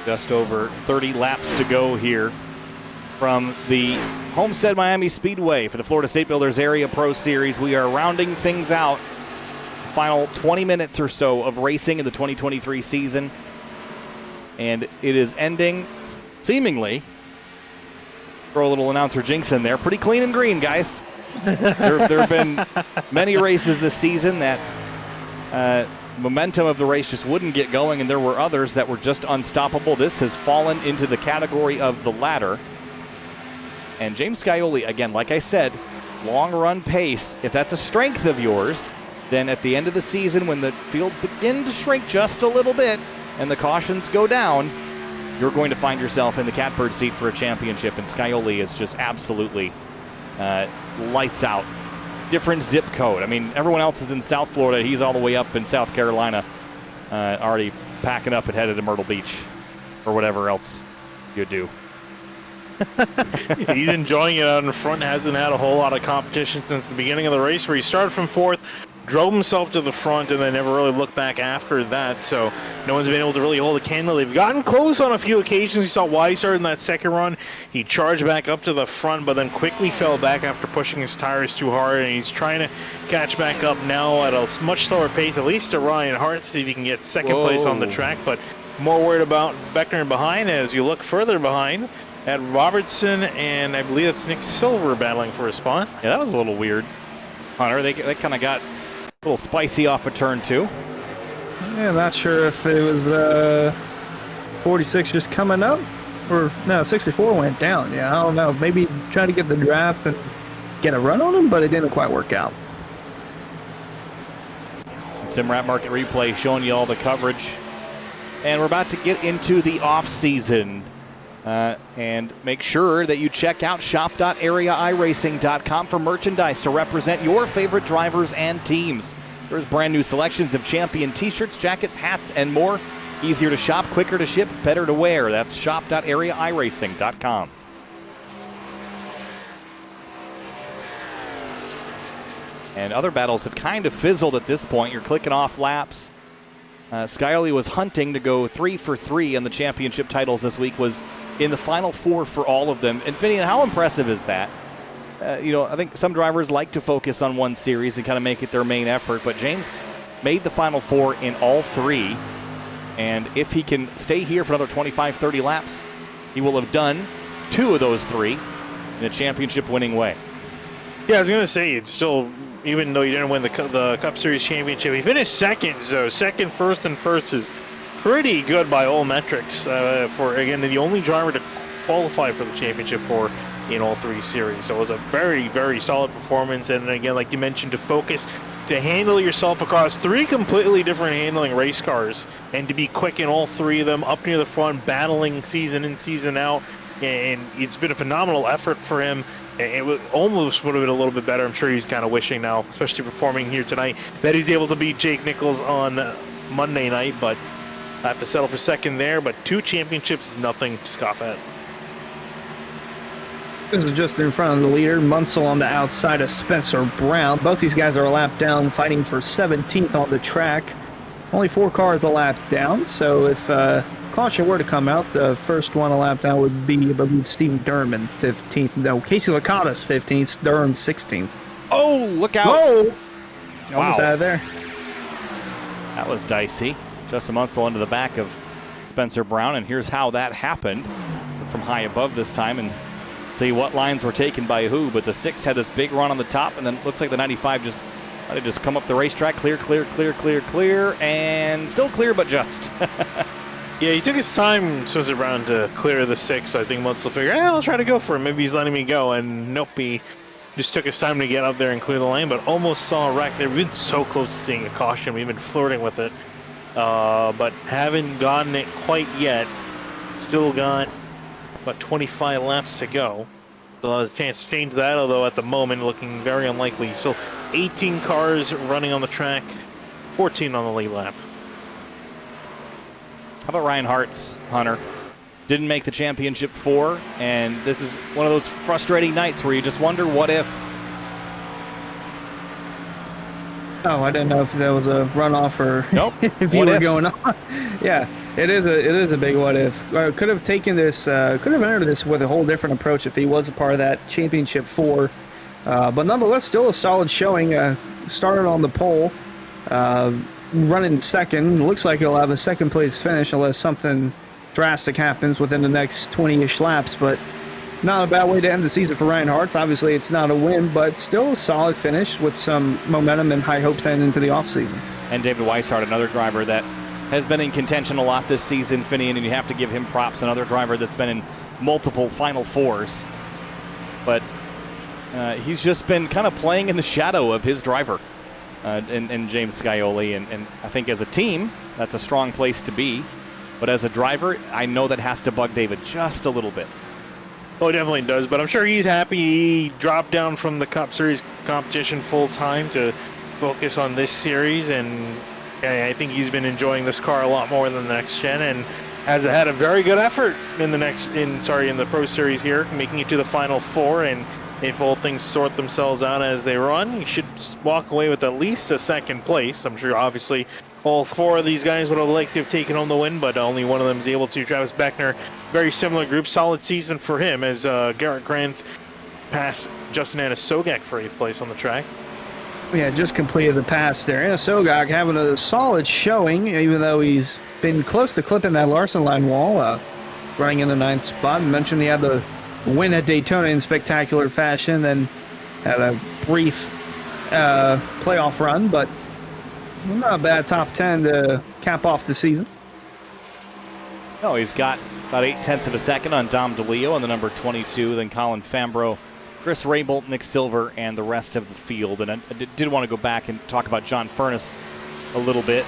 Just over 30 laps to go here from the Homestead-Miami Speedway for the Florida State Builders Area Pro Series. We are rounding things out. Final 20 minutes or so of racing in the 2023 season. And it is ending, seemingly, throw a little announcer jinx in there, pretty clean and green, guys. there have been many races this season that momentum of the race just wouldn't get going, and there were others that were just unstoppable. This has fallen into the category of the latter. And James Scioli, again, like I said, long run pace. If that's a strength of yours, then at the end of the season, when the fields begin to shrink just a little bit and the cautions go down, you're going to find yourself in the catbird seat for a championship. And Scioli is just absolutely lights out. Different zip code. I mean, everyone else is in South Florida. He's all the way up in South Carolina, already packing up and headed to Myrtle Beach or whatever else you do. He's enjoying it out in front. Hasn't had a whole lot of competition since the beginning of the race, where he started from 4th, drove himself to the front, and then never really looked back after that. So no one's been able to really hold a candle. They've gotten close on a few occasions. You saw why he started in that second run. He charged back up to the front, but then quickly fell back after pushing his tires too hard, and he's trying to catch back up now at a much slower pace, at least to Ryan Hart, see if he can get second place on the track. But more worried about Beckner behind. As you look further behind at Robertson, and I believe it's Nick Silver battling for a spot. Yeah, that was a little weird, Hunter. They kind of got a little spicy off of turn 2. Yeah, not sure if it was 46 just coming up, or no, 64 went down. Yeah, I don't know. Maybe trying to get the draft and get a run on him, but it didn't quite work out. Simrat Market Replay showing you all the coverage. And we're about to get into the off season. And make sure that you check out shop.areairacing.com for merchandise to represent your favorite drivers and teams. There's brand new selections of champion t-shirts, jackets, hats, and more. Easier to shop, quicker to ship, better to wear. That's shop.areairacing.com. And other battles have kind of fizzled at this point. You're clicking off laps. Scioli was hunting to go 3 for 3 on the championship titles this week, was in the final 4 for all of them. And Finian, how impressive is that? I think some drivers like to focus on one series and kind of make it their main effort, but James made the final 4 in all 3. And if he can stay here for another 25, 30 laps, he will have done 2 of those 3 in a championship winning way. Yeah, I was going to say, it's still, even though you didn't win the Cup Series championship, he finished second. So second, first, and first is pretty good by all metrics for, again, the only driver to qualify for the championship in all 3 series. So it was a very, very solid performance. And again, like you mentioned, to focus, to handle yourself across 3 completely different handling race cars, and to be quick in all 3 of them, up near the front, battling season in, season out. And it's been a phenomenal effort for him. It almost would have been a little bit better. I'm sure he's kind of wishing now, especially performing here tonight, that he's able to beat Jake Nichols on Monday night. But I have to settle for second there. But 2 championships is nothing to scoff at. This is just in front of the leader. Munsell on the outside of Spencer Brown. Both these guys are a lap down, fighting for 17th on the track. Only 4 cars a lap down, so if caution were to come out, the first one a lap down would be, I believe, Stephen Durham 15th. No, Casey Licata's 15th, Durham 16th. Oh, look out. Whoa! Wow. Almost out of there. That was dicey. Justin Munsell into the back of Spencer Brown, and here's how that happened. From high above this time, and see what lines were taken by who, but the 6 had this big run on the top, and then it looks like the 95 just come up the racetrack, clear, and still clear, but just. Yeah, he took his time, Spencer Brown, to clear the 6, so I think Munsell figured, I'll try to go for him. Maybe he's letting me go, and nope, he just took his time to get up there and clear the lane, but almost saw a wreck there. We've been so close to seeing a caution. We've been flirting with it, but haven't gotten it quite yet. Still got about 25 laps to go. Still has a chance to change that, although at the moment looking very unlikely. Still 18 cars running on the track, 14 on the lead lap. How about Ryan Hart's, Hunter? Didn't make the championship 4, and this is one of those frustrating nights where you just wonder what if. Oh, I didn't know if that was a runoff or nope. if you were going on. Yeah. It is a big what if. Could have taken this, could have entered this with a whole different approach if he was a part of that championship 4. But nonetheless, still a solid showing. Started on the pole, running second. Looks like he'll have a second place finish unless something drastic happens within the next 20-ish laps. But not a bad way to end the season for Ryan Hartz. Obviously, it's not a win, but still a solid finish with some momentum and high hopes heading into the offseason. And David Weishart, another driver that has been in contention a lot this season, Finian, and you have to give him props. Another driver that's been in multiple Final Fours. But he's just been kind of playing in the shadow of his driver in James Scioli. And I think as a team, that's a strong place to be. But as a driver, I know that has to bug David just a little bit. Oh, it definitely does, but I'm sure he's happy he dropped down from the Cup Series competition full time to focus on this series, and I think he's been enjoying this car a lot more than the next gen, and has had a very good effort in the Pro Series here, making it to the Final 4. And if all things sort themselves out as they run, he should walk away with at least a second place. I'm sure, obviously, all 4 of these guys would have liked to have taken home the win, but only one of them is able to. Travis Beckner, very similar group, solid season for him as Garrett Grant passed Justin Anasogak for 8th place on the track. Yeah, just completed the pass there. Anasogak having a solid showing, even though he's been close to clipping that Larson line wall, running in the 9th spot. I mentioned he had the win at Daytona in spectacular fashion, then had a brief playoff run, but not a bad top 10 to cap off the season. No, he's got about 0.8 of a second on Dom DeLeo on the number 22, then Colin Fambro, Chris Raybolt, Nick Silver, and the rest of the field. And I did want to go back and talk about John Furness a little bit.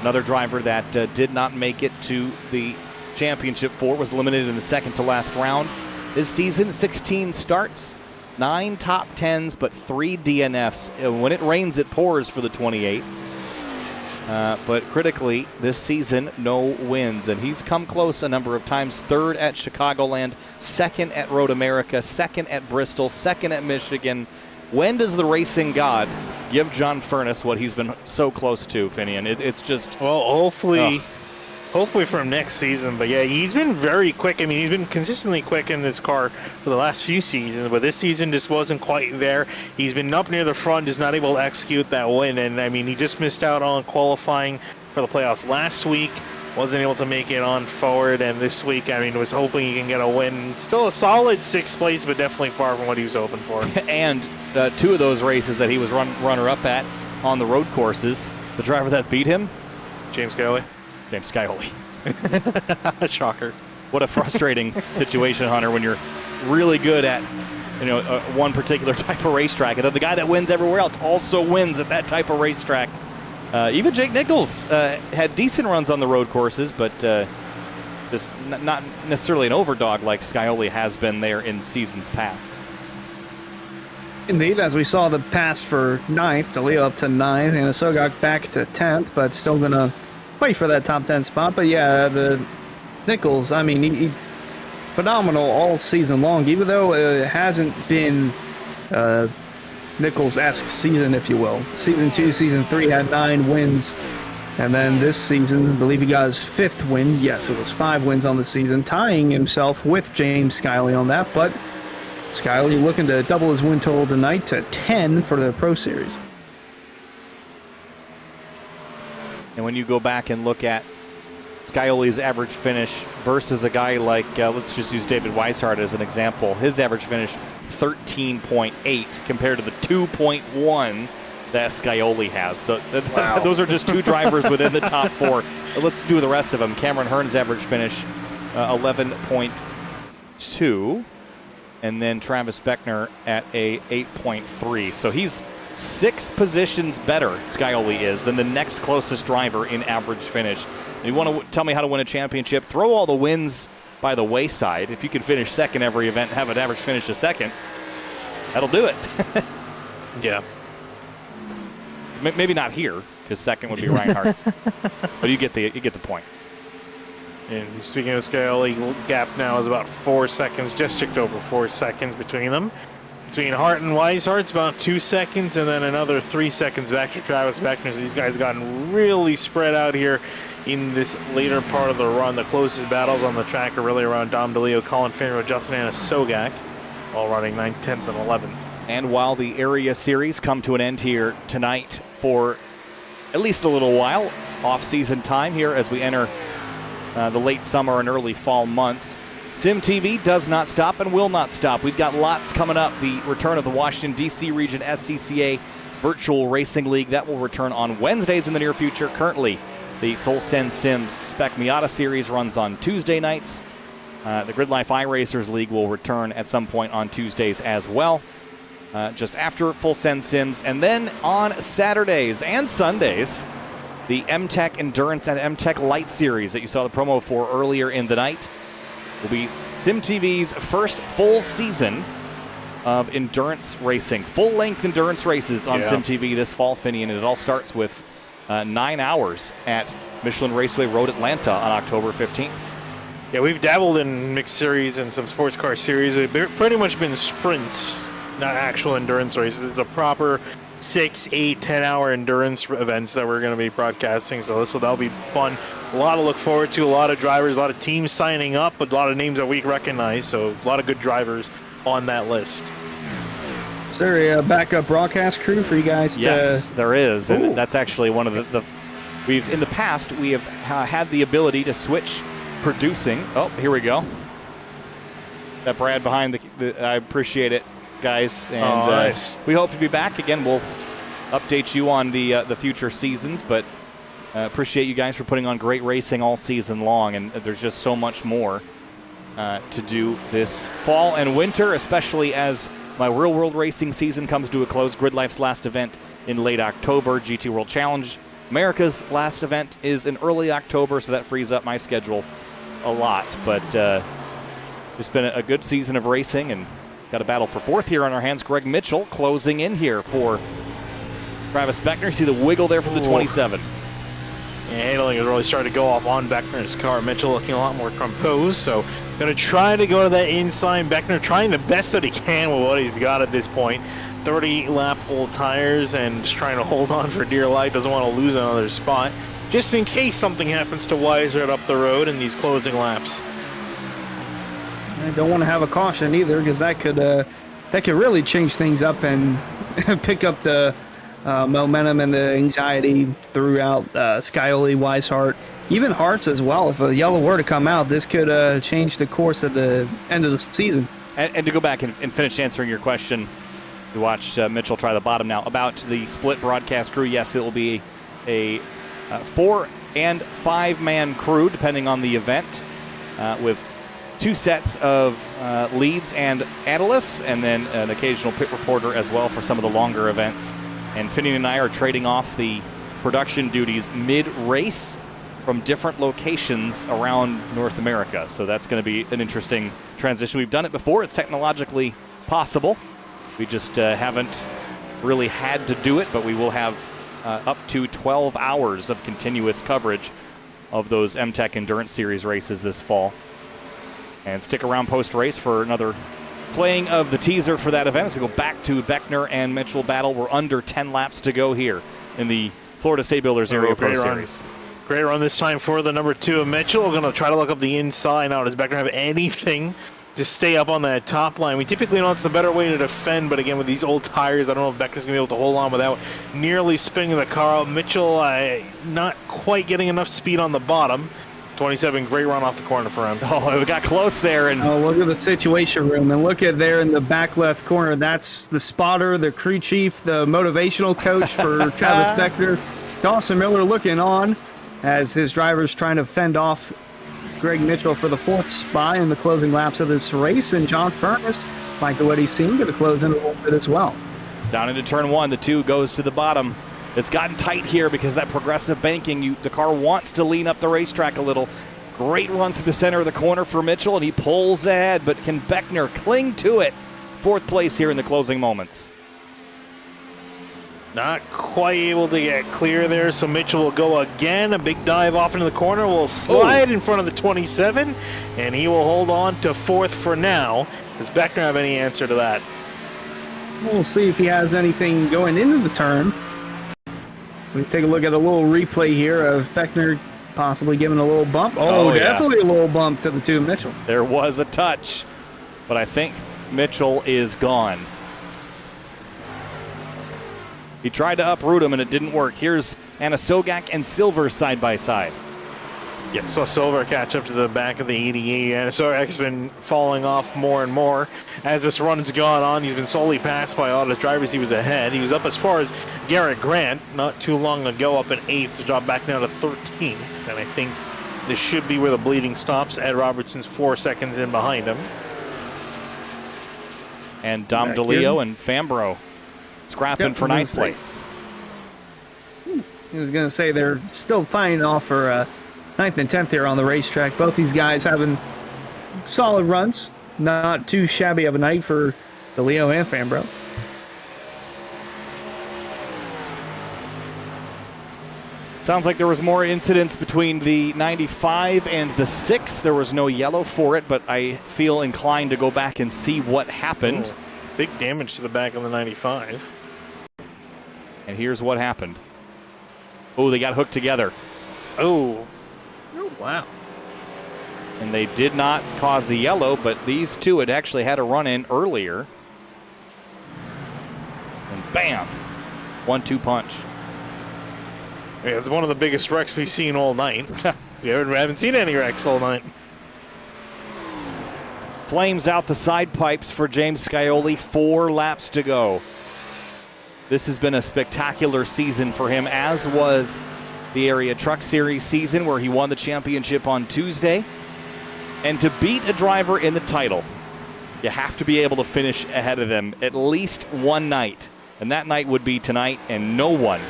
Another driver that did not make it to the championship 4, was eliminated in the second to last round. This season, 16 starts, 9 top 10s, but 3 DNFs. When it rains, it pours for the 28. But critically, this season, no wins. And he's come close a number of times. 3rd at Chicagoland, 2nd at Road America, 2nd at Bristol, 2nd at Michigan. When does the racing god give John Furness what he's been so close to, Finian? It's just... Well, hopefully from next season. But yeah, he's been very quick. I mean, he's been consistently quick in this car for the last few seasons, but this season just wasn't quite there. He's been up near the front, just not able to execute that win. And I mean, he just missed out on qualifying for the playoffs last week. Wasn't able to make it on forward, and this week, I mean, was hoping he can get a win. Still a solid 6th place, but definitely far from what he was hoping for. And 2 of those races that he was runner-up at on the road courses, the driver that beat him? James Scioli. James Scioli. Shocker. What a frustrating situation, Hunter, when you're really good at one particular type of racetrack, and then the guy that wins everywhere else also wins at that type of racetrack. Even Jake Nichols had decent runs on the road courses, but just not necessarily an overdog like Scioli has been there in seasons past. Indeed, as we saw the pass for 9th, DeLeo up to 9th, and Sogak back to 10th, but still going to fight for that top 10 spot. But yeah, the Nichols, I mean, he phenomenal all season long, even though it hasn't been Nichols-esque season, if you will. Season 2, Season 3 had 9 wins, and then this season, I believe he got his 5th win. Yes, it was 5 wins on the season, tying himself with James Scioli on that, but Scioli looking to double his win total tonight to 10 for the Pro Series. And when you go back and look at Scioli's average finish versus a guy like, let's just use David Weishart as an example. His average finish, 13.8 compared to the 2.1 that Scioli has. So Wow. those are just 2 drivers within the top 4. Let's do the rest of them. Cameron Hearn's average finish, 11.2. And then Travis Beckner at a 8.3. So he's 6 positions better, Scioli is, than the next closest driver in average finish. And you want to tell me how to win a championship? Throw all the wins by the wayside. If you can finish second every event and have an average finish a second, that'll do it. Yeah. Maybe not here, because second would be Ryan Hartz. But you get the point. And speaking of Scioli, gap now is about 4 seconds, just ticked over 4 seconds between them. Between Hart and Weishart, it's about 2 seconds, and then another 3 seconds back to Travis Beckner. So these guys have gotten really spread out here in this later part of the run. The closest battles on the track are really around Dom DeLeo, Colin Finro, Justin Anna Sogak, all running 9th, 10th, and 11th. And while the area series come to an end here tonight for at least a little while, off-season time here as we enter the late summer and early fall months, SimTV does not stop and will not stop. We've got lots coming up. The return of the Washington, D.C. region SCCA Virtual Racing League. That will return on Wednesdays in the near future. Currently, the Full Send Sims Spec Miata Series runs on Tuesday nights. The Grid Life iRacers League will return at some point on Tuesdays as well, just after Full Send Sims. And then on Saturdays and Sundays, the MTech Endurance and MTech Light Series that you saw the promo for earlier in the night will be SimTV's first full season of endurance racing. Full-length endurance races on SimTV this fall, Finian, and it all starts with 9 hours at Michelin Raceway Road Atlanta on October 15th. Yeah, we've dabbled in mixed series and some sports car series. They've pretty much been sprints, not actual endurance races. The proper 6, 8, 10-hour endurance events that we're going to be broadcasting. So that'll be fun. A lot to look forward to. A lot of drivers, a lot of teams signing up, a lot of names that we recognize. So a lot of good drivers on that list. Is there a backup broadcast crew for you guys? Yes, there is, and that's actually one of the. We've in the past we have had the ability to switch producing. Oh, here we go. That Brad behind I appreciate it, guys, and nice. We hope to be back again. We'll update you on the future seasons, but appreciate you guys for putting on great racing all season long, and there's just so much more to do this fall and winter, especially as my real world racing season comes to a close. Grid Life's last event in late October. GT World Challenge America's last event is in early October, so that frees up my schedule a lot. But it's been a good season of racing, and got a battle for fourth here on our hands. Greg Mitchell closing in here for Travis Beckner. See the wiggle there from the 27. Handling is really starting to go off on Beckner's car. Mitchell looking a lot more composed, so going to try to go to that inside. Beckner trying the best that he can with what he's got at this point. 30-lap old tires and just trying to hold on for dear life. Doesn't want to lose another spot, just in case something happens to Weiser up the road in these closing laps. I don't want to have a caution either, because that could really change things up and pick up the momentum and the anxiety throughout Scioli, Weishart, even Hartz as well. If a yellow were to come out, this could change the course at the end of the season. And to go back and finish answering your question, you watch Mitchell try the bottom now. About the split broadcast crew, yes, it will be a 4- and 5-man crew, depending on the event, with 2 sets of leads and analysts, and then an occasional pit reporter as well for some of the longer events. And Finian and I are trading off the production duties mid-race from different locations around North America. So that's going to be an interesting transition. We've done it before. It's technologically possible. We just haven't really had to do it, but we will have up to 12 hours of continuous coverage of those MTech Endurance Series races this fall. And stick around post-race for another playing of the teaser for that event as we go back to Beckner and Mitchell battle. We're under 10 laps to go here in the Florida State Builders Area Pro Series. Great run this time for the number 2 of Mitchell. We're going to try to look up the inside now. Does Beckner have anything to stay up on that top line? We typically know it's the better way to defend, but again, with these old tires, I don't know if Beckner's going to be able to hold on without nearly spinning the car out. Mitchell not quite getting enough speed on the bottom. 27, great run off the corner for him. Oh, we got close there. And look at the situation room, and look at there in the back left corner. That's the spotter, the crew chief, the motivational coach for Travis Beckner. Dawson Miller looking on as his driver's trying to fend off Greg Mitchell for the 4th spot in the closing laps of this race. And John Furness, like what he's seen, going to close in a little bit as well. Down into turn 1, the 2 goes to the bottom. It's gotten tight here because that progressive banking, the car wants to lean up the racetrack a little. Great run through the center of the corner for Mitchell, and he pulls ahead, but can Beckner cling to it? 4th place here in the closing moments. Not quite able to get clear there, so Mitchell will go again. A big dive off into the corner, will slide in front of the 27, and he will hold on to 4th for now. Does Beckner have any answer to that? We'll see if he has anything going into the turn. So we take a look at a little replay here of Beckner possibly giving a little bump. Oh, yeah. definitely a little bump to the two of Mitchell. There was a touch, but I think Mitchell is gone. He tried to uproot him, and it didn't work. Here's Anasogak and Silver side by side. Yeah, so Silver catch up to the back of the 88, and Sogak's been falling off more and more as this run's gone on. He's been solely passed by all the drivers he was ahead. He was up as far as Garrett Grant not too long ago, up in 8th to drop back now to 13th. And I think this should be where the bleeding stops. Ed Robertson's 4 seconds in behind him. And Dom DeLeo and Fambro scrapping for 9th place. I was going to say they're still fighting off for 9th and 10th here on the racetrack. Both these guys having solid runs. Not too shabby of a night for DeLeo and Fambro. Sounds like there was more incidents between the 95 and the 6. There was no yellow for it, but I feel inclined to go back and see what happened. Oh, big damage to the back of the 95. And here's what happened. Oh, they got hooked together. Oh. Oh, wow. And they did not cause the yellow, but these two had actually had a run-in earlier. And bam! 1-2 punch. Yeah, it's one of the biggest wrecks we've seen all night. We haven't seen any wrecks all night. Flames out the side pipes for James Scioli. 4 laps to go. This has been a spectacular season for him, as was the Area Truck Series season where he won the championship on Tuesday. And to beat a driver in the title, you have to be able to finish ahead of them at least one night. And that night would be tonight, and no one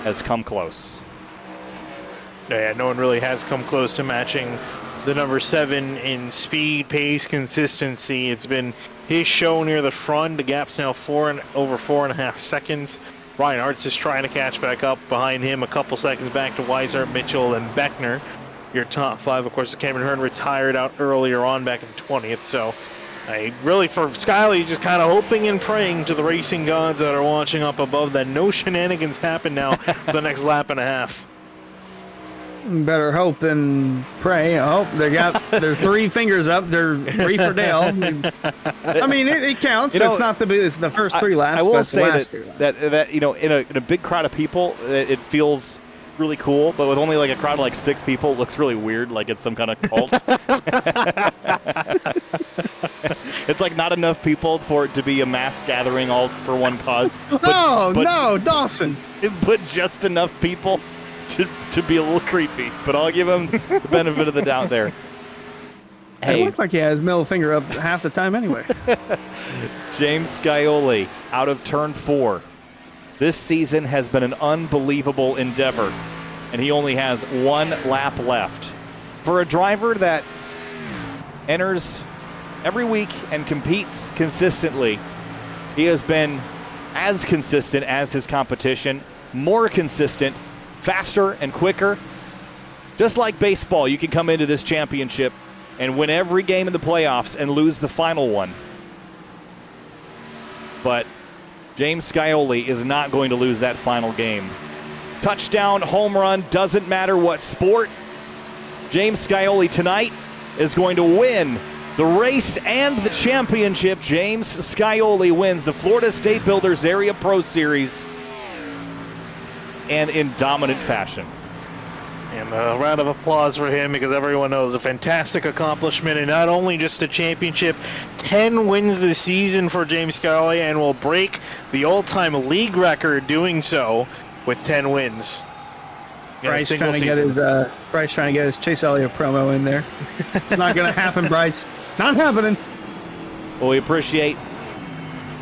has come close. Yeah, no one really has come close to matching the number 7 in speed, pace, consistency. It's been his show near the front. The gap's now over 4.5 seconds. Ryan Arts is trying to catch back up behind him, a couple seconds back to Weiser, Mitchell, and Beckner. Your top 5, of course, Cameron Hearn retired out earlier on back in 20th. So really, for Scioli, just kind of hoping and praying to the racing gods that are watching up above that no shenanigans happen now for the next lap and a half. Better hope than pray. Oh, they're 3 fingers up. They're 3 for Dale. I mean, it counts. It's not the first 3 laps. I will but say the last 3 laps. that in a big crowd of people, it feels really cool. But with only like a crowd of like 6 people, it looks really weird, like it's some kind of cult. It's like not enough people for it to be a mass gathering all for one cause. But, no, Dawson. But just enough people to be a little creepy, but I'll give him the benefit of the doubt there. Hey. It looked like he had his middle finger up half the time anyway. James Scioli out of turn 4. This season has been an unbelievable endeavor, and he only has 1 lap left. For a driver that enters every week and competes consistently, he has been as consistent as his competition, more consistent, faster and quicker. Just like baseball, you can come into this championship and win every game in the playoffs and lose the final one. But James Scioli is not going to lose that final game. Touchdown, home run, doesn't matter what sport. James Scioli tonight is going to win the race and the championship. James Scioli wins the Florida State Builders Area Pro Series, and in dominant fashion. And a round of applause for him, because everyone knows a fantastic accomplishment, and not only just the championship, 10 wins this season for James Scioli, and will break the all-time league record doing so with 10 wins. Bryce trying to get his Chase Elliott promo in there. It's not going to happen, Bryce. Not happening. Well, we appreciate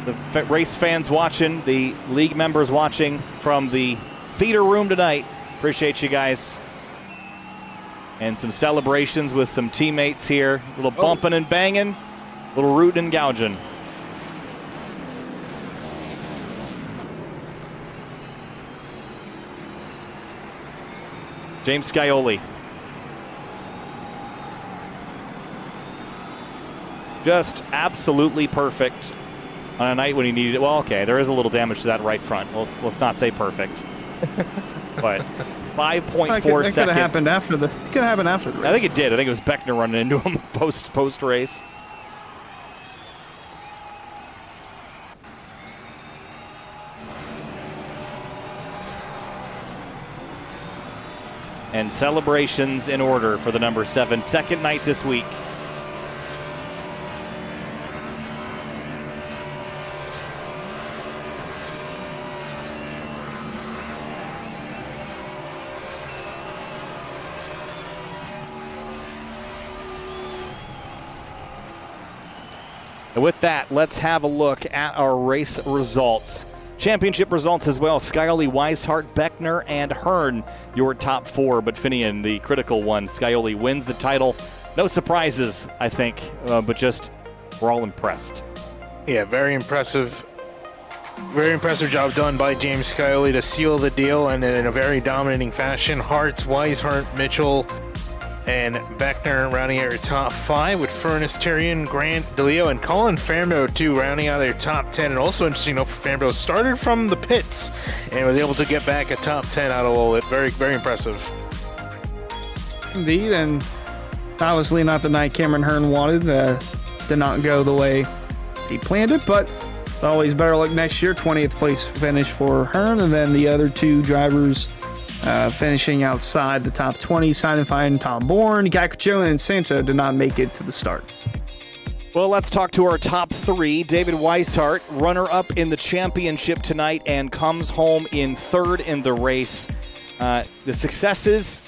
the race fans watching, the league members watching from the theater room tonight. Appreciate you guys. And some celebrations with some teammates here. A little bumping and banging, a little rooting and gouging. James Scioli. Just absolutely perfect on a night when he needed it. Well, okay, there is a little damage to that right front. Let's not say perfect. But 5.4 That could have second. happened after the. Could have happened after the race. I think it did. I think it was Beckner running into him post race. And celebrations in order for the number 7. Second night this week. And with that, let's have a look at our race results. Championship results as well. Skyoli, Weishart, Beckner, and Hearn, your top 4. But Finian, the critical one. Skyoli wins the title. No surprises, I think, but just we're all impressed. Yeah, very impressive. Very impressive job done by James Skyoli to seal the deal, and in a very dominating fashion. Hartz, Weishart, Mitchell, and Beckner rounding out your top 5 with Furness, Tyrion, Grant, DeLeo, and Colin Fambro too rounding out their top 10. And also interesting to note for Fambro, started from the pits and was able to get back a top 10 out of all it. Very, very impressive. Indeed, and obviously not the night Cameron Hearn wanted. Did not go the way he planned it, but always better luck next year. 20th place finish for Hearn, and then the other 2 drivers finishing outside the top 20, signifying Tom Bourne, Gakucho, and Santa did not make it to the start. Well, let's talk to our top 3. David Weishart, runner-up in the championship tonight and comes home in 3rd in the race. The successes...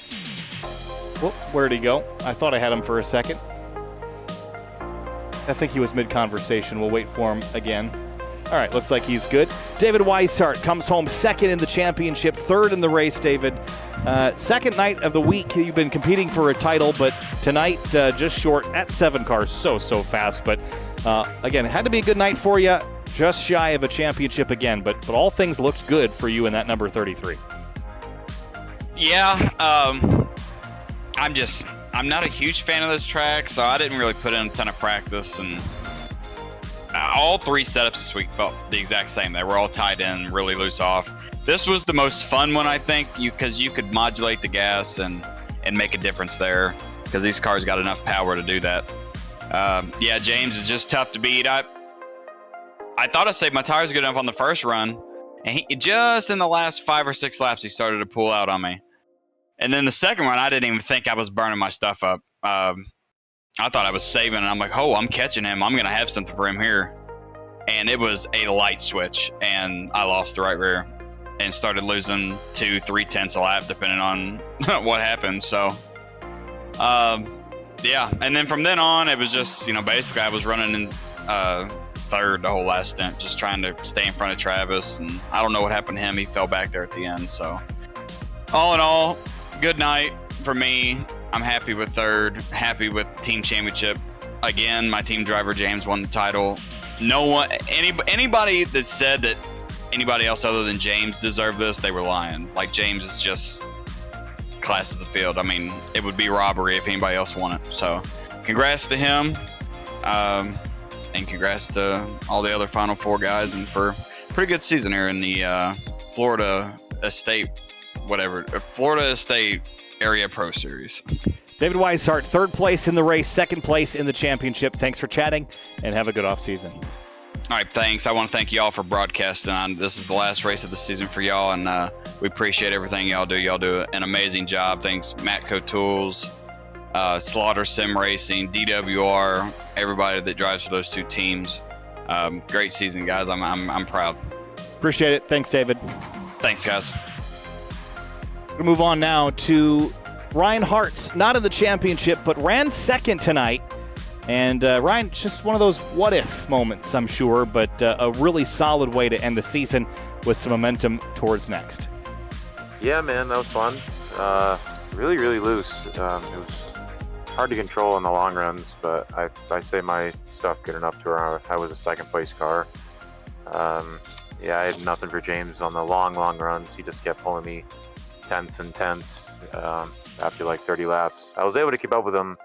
Whoop, where'd he go? I thought I had him for a second. I think he was mid-conversation. We'll wait for him again. All right, looks like he's good. David Weishart comes home 2nd in the championship, 3rd in the race, David. Second night of the week, you've been competing for a title, but tonight just short at 7 cars. So fast. But again, it had to be a good night for you. Just shy of a championship again, but all things looked good for you in that number 33. Yeah, I'm not a huge fan of this track, so I didn't really put in a ton of practice, and all 3 setups this week felt the exact same. They were all tied in, really loose off. This was the most fun one, I think, because you could modulate the gas and make a difference there, because these cars got enough power to do that. Yeah, James is just tough to beat. I thought I saved my tires good enough on the first run, and he just in the last 5 or 6 laps he started to pull out on me. And then the second run, I didn't even think I was burning my stuff up. I thought I was saving, and I'm like, oh, I'm catching him. I'm going to have something for him here. And it was a light switch, and I lost the right rear and started losing 2-3 tenths a lap, depending on what happened. So, yeah. And then from then on, it was just, basically I was running in 3rd the whole last stint, just trying to stay in front of Travis. And I don't know what happened to him. He fell back there at the end. So, all in all, good night for me. I'm happy with 3rd, happy with the team championship. Again, my team driver James won the title. No one, anybody that said that anybody else other than James deserved this, they were lying. Like, James is just class of the field. I mean, it would be robbery if anybody else won it. So, congrats to him, and congrats to all the other Final 4 guys, and for a pretty good season here in the Florida Estate Area Pro Series. David Weishart, 3rd place in the race, 2nd place in the championship. Thanks for chatting, and have a good offseason. All right, thanks. I want to thank y'all for broadcasting. This is the last race of the season for y'all, and we appreciate everything y'all do. Y'all do an amazing job. Thanks, Matco Tools, Slaughter Sim Racing, DWR, everybody that drives for those 2 teams. Great season, guys. I'm proud. Appreciate it. Thanks, David. Thanks, guys. We'll move on now to Ryan Hartz, not in the championship, but ran 2nd tonight. And Ryan, just one of those what-if moments, I'm sure, but a really solid way to end the season with some momentum towards next. Yeah, man, that was fun. Really, really loose. It was hard to control in the long runs, but I say my stuff good enough to where I was a 2nd place car. Yeah, I had nothing for James on the long runs. He just kept pulling me tenths and tenths after like 30 laps. I was able to keep up with him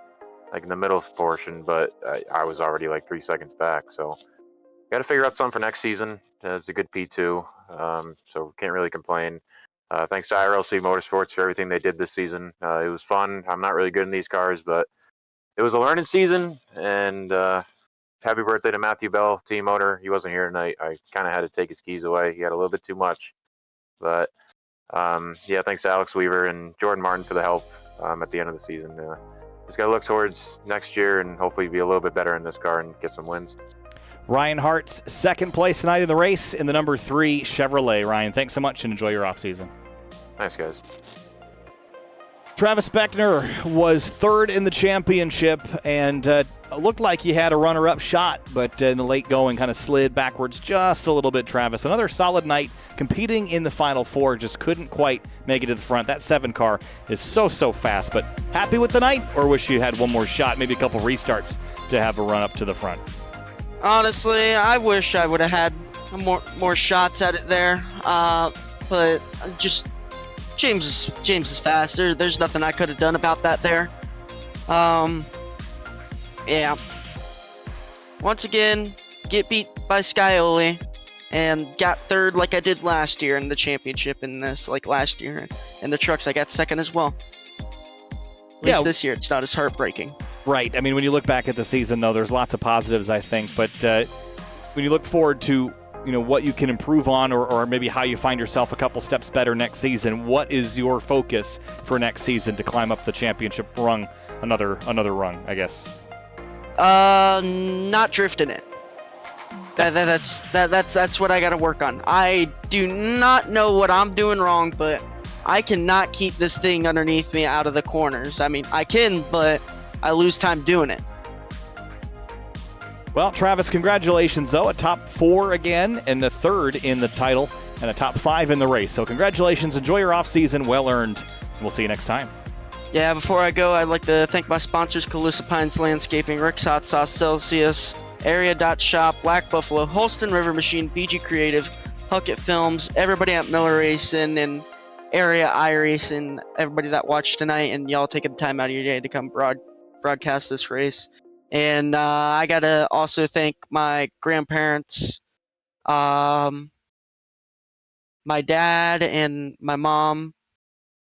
like in the middle portion, but I was already like 3 seconds back. So got to figure out something for next season. It's a good P2, so can't really complain. thanks to iRacing Motorsports for everything they did this season. It was fun. I'm not really good in these cars, but it was a learning season. And happy birthday to Matthew Bell, team owner. He wasn't here tonight. I kind of had to take his keys away. He had a little bit too much. But yeah, thanks to Alex Weaver and Jordan Martin for the help at the end of the season. Just got to look towards next year and hopefully be a little bit better in this car and get some wins. Ryan Hart's second place tonight in the race in the number 3 Chevrolet. Ryan, thanks so much and enjoy your offseason. Thanks, guys. Travis Beckner was third in the championship and looked like he had a runner-up shot, but in the late going kind of slid backwards just a little bit, Travis. Another solid night competing in the Final Four, just couldn't quite make it to the front. That 7 car is so fast, but happy with the night or wish you had one more shot, maybe a couple restarts to have a run up to the front? Honestly, I wish I would have had more shots at it there, but just James is faster. There's nothing I could have done about that there. Yeah. Once again, get beat by Scioli and got third like I did last year in the championship in this, like last year. In the trucks, I got second as well. At least this year, it's not as heartbreaking. Right. I mean, when you look back at the season, though, there's lots of positives, I think. But when you look forward to what you can improve on or maybe how you find yourself a couple steps better next season, what is your focus for next season to climb up the championship rung, another rung, I guess? Not drifting it. That's what I got to work on. I do not know what I'm doing wrong, but I cannot keep this thing underneath me out of the corners. I mean, I can, but I lose time doing it. Well, Travis, congratulations, though. A top 4 again and the third in the title and a top 5 in the race. So congratulations. Enjoy your offseason. Well earned. And we'll see you next time. Yeah, before I go, I'd like to thank my sponsors, Calusa Pines Landscaping, Rick's Hot Sauce, Celsius, Area.shop, Black Buffalo, Holston River Machine, BG Creative, Huckett Films, everybody at Miller Racing, and Area iRacing, everybody that watched tonight, and y'all taking the time out of your day to come broadcast this race. And I got to also thank my grandparents, my dad and my mom,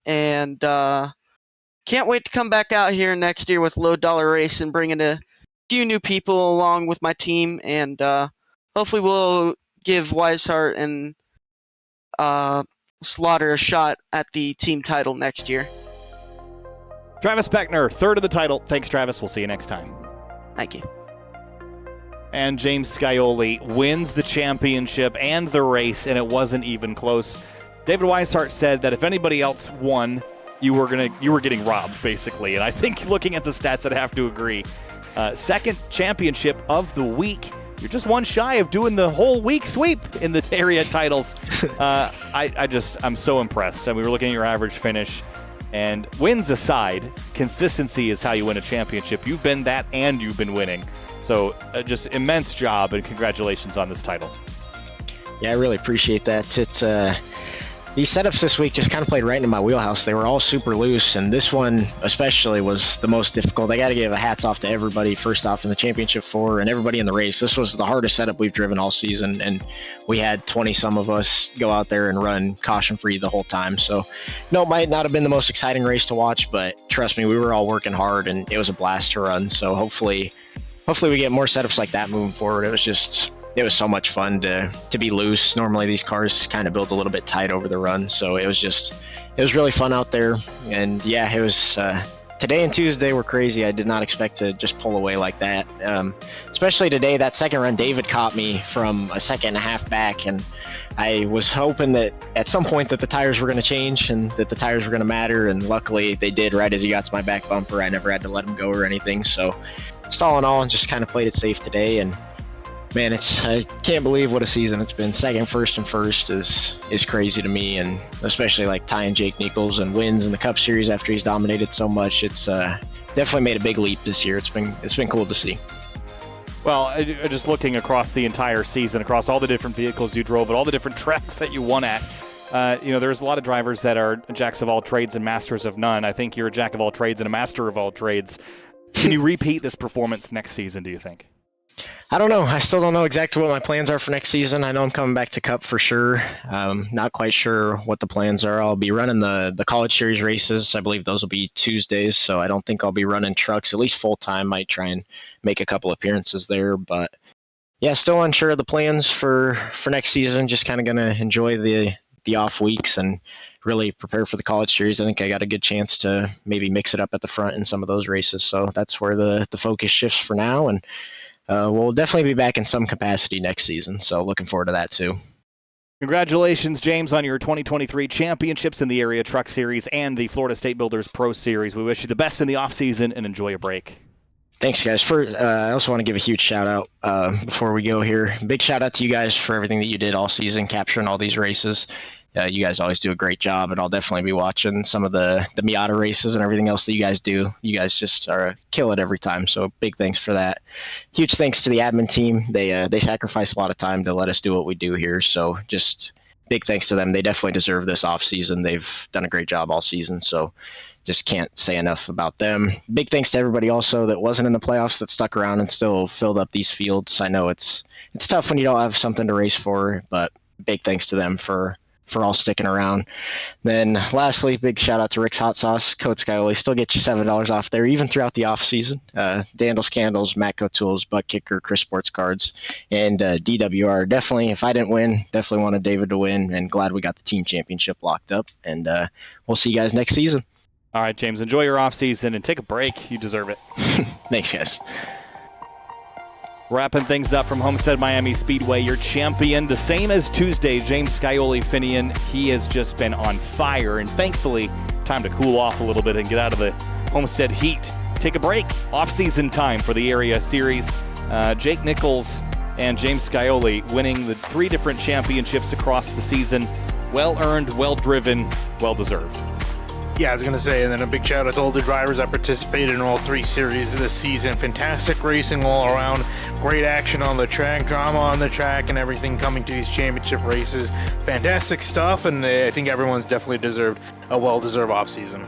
and can't wait to come back out here next year with Low Dollar Race and bringing a few new people along with my team, and hopefully we'll give Weishart and Slaughter a shot at the team title next year. Travis Beckner, third of the title. Thanks, Travis. We'll see you next time. Thank you. And James Scioli wins the championship and the race, and it wasn't even close. David Weishart said that if anybody else won, you were getting robbed, basically. And I think looking at the stats, I'd have to agree. Second championship of the week. You're just one shy of doing the whole week sweep in the area titles. I'm so impressed. I mean, we were looking at your average finish. And wins aside, consistency is how you win a championship. You've been that and you've been winning. So just immense job and congratulations on this title. Yeah, I really appreciate that. It's these setups this week just kind of played right into my wheelhouse. They were all super loose, and this one especially was the most difficult. I got to give a hats off to everybody, first off in the championship 4 and everybody in the race. This was the hardest setup we've driven all season, and we had 20-some of us go out there and run caution-free the whole time. So, no, it might not have been the most exciting race to watch, but trust me, we were all working hard, and it was a blast to run. So hopefully we get more setups like that moving forward. It was so much fun to be loose. Normally these cars kind of build a little bit tight over the run, so it was really fun out there. And yeah, it was today and Tuesday were crazy. I did not expect to just pull away like that. Especially today, that second run, David caught me from a second and a half back, and I was hoping that at some point that the tires were going to change and that the tires were going to matter, and luckily they did right as he got to my back bumper. I never had to let him go or anything, so just all in all, just kind of played it safe today. And man, I can't believe what a season it's been. Second, first, and first is crazy to me, and especially like tying Jake Nichols and wins in the Cup Series after he's dominated so much. It's definitely made a big leap this year. It's been cool to see. Well, just looking across the entire season, across all the different vehicles you drove at all the different tracks that you won at, there's a lot of drivers that are jacks of all trades and masters of none. I think you're a jack of all trades and a master of all trades. Can you repeat this performance next season, do you think? I don't know. I still don't know exactly what my plans are for next season. I know I'm coming back to Cup for sure. Not quite sure what the plans are. I'll be running the College Series races. I believe those will be Tuesdays, so I don't think I'll be running trucks, at least full-time. Might try and make a couple appearances there, but yeah, still unsure of the plans for next season. Just kind of going to enjoy the off weeks and really prepare for the College Series. I think I got a good chance to maybe mix it up at the front in some of those races, so that's where the focus shifts for now, and we'll definitely be back in some capacity next season, so looking forward to that too. Congratulations, James, on your 2023 championships in the Area Truck Series and the Florida State Builders Pro Series. We wish you the best in the offseason and enjoy a break. Thanks, guys. I also want to give a huge shout out before we go here. Big shout out to you guys for everything that you did all season, capturing all these races. You guys always do a great job, and I'll definitely be watching some of the Miata races and everything else that you guys do. You guys just kill it every time, so big thanks for that. Huge thanks to the admin team. They sacrifice a lot of time to let us do what we do here, so just big thanks to them. They definitely deserve this off season. They've done a great job all season, so just can't say enough about them. Big thanks to everybody also that wasn't in the playoffs that stuck around and still filled up these fields. I know it's tough when you don't have something to race for, but big thanks to them for all sticking around. Then lastly, big shout out to Rick's Hot Sauce. Code Skyoli still get you $7 off there, even throughout the off season. Dandles Candles, Matco Tools, Butt Kicker, Chris Sports Cards, and DWR. Definitely, if I didn't win, definitely wanted David to win, and glad we got the team championship locked up. And we'll see you guys next season. All right, James, enjoy your off season and take a break. You deserve it. Thanks, guys. Wrapping things up from Homestead-Miami Speedway, your champion, the same as Tuesday, James Scioli-Finian. He has just been on fire, and thankfully, time to cool off a little bit and get out of the Homestead heat. Take a break. Off-season time for the Area Series. Jake Nichols and James Scioli winning the 3 different championships across the season. Well-earned, well-driven, well-deserved. Yeah, I was going to say, and then a big shout out to all the drivers that participated in all 3 series this season. Fantastic racing all around. Great action on the track, drama on the track, and everything coming to these championship races. Fantastic stuff, and I think everyone's definitely deserved a well-deserved off-season.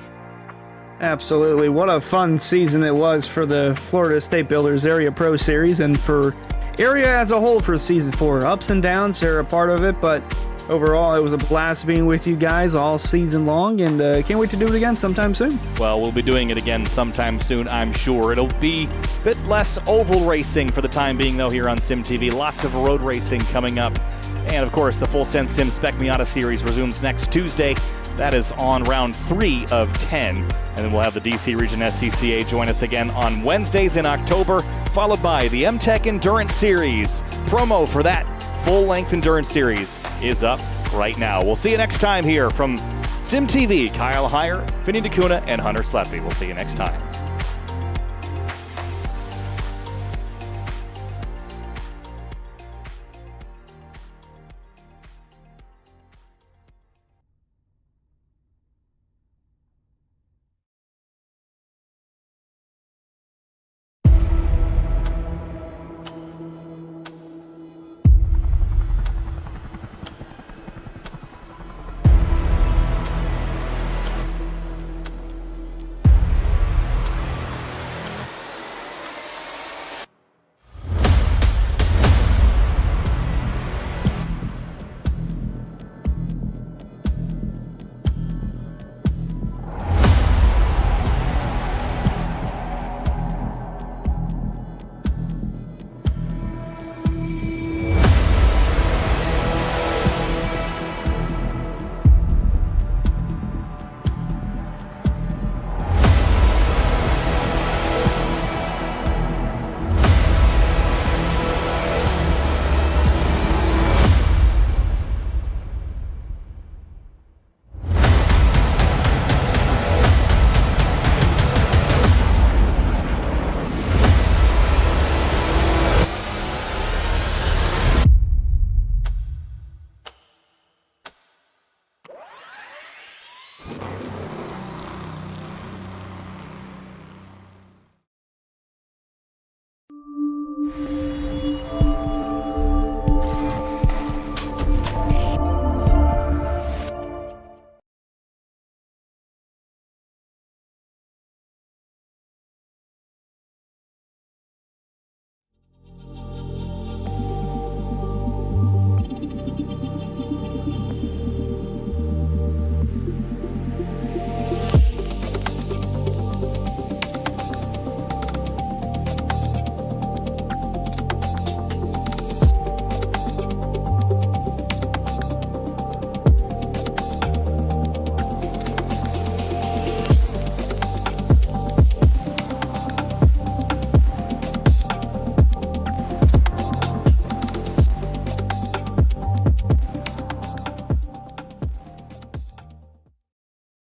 Absolutely. What a fun season it was for the Florida State Builders Area Pro Series and for Area as a whole for Season 4. Ups and downs are a part of it, but overall, it was a blast being with you guys all season long, and can't wait to do it again sometime soon. Well, we'll be doing it again sometime soon, I'm sure. It'll be a bit less oval racing for the time being, though, here on SimTV. Lots of road racing coming up. And, of course, the Full Sense Sim Spec Miata Series resumes next Tuesday. That is on round 3 of 10. And then we'll have the DC Region SCCA join us again on Wednesdays in October, followed by the MTech Endurance Series. Promo for that full-length endurance series is up right now. We'll see you next time here from SimTV. Kyle Heyer, Vinny DeCuna, and Hunter Sleppy. We'll see you next time.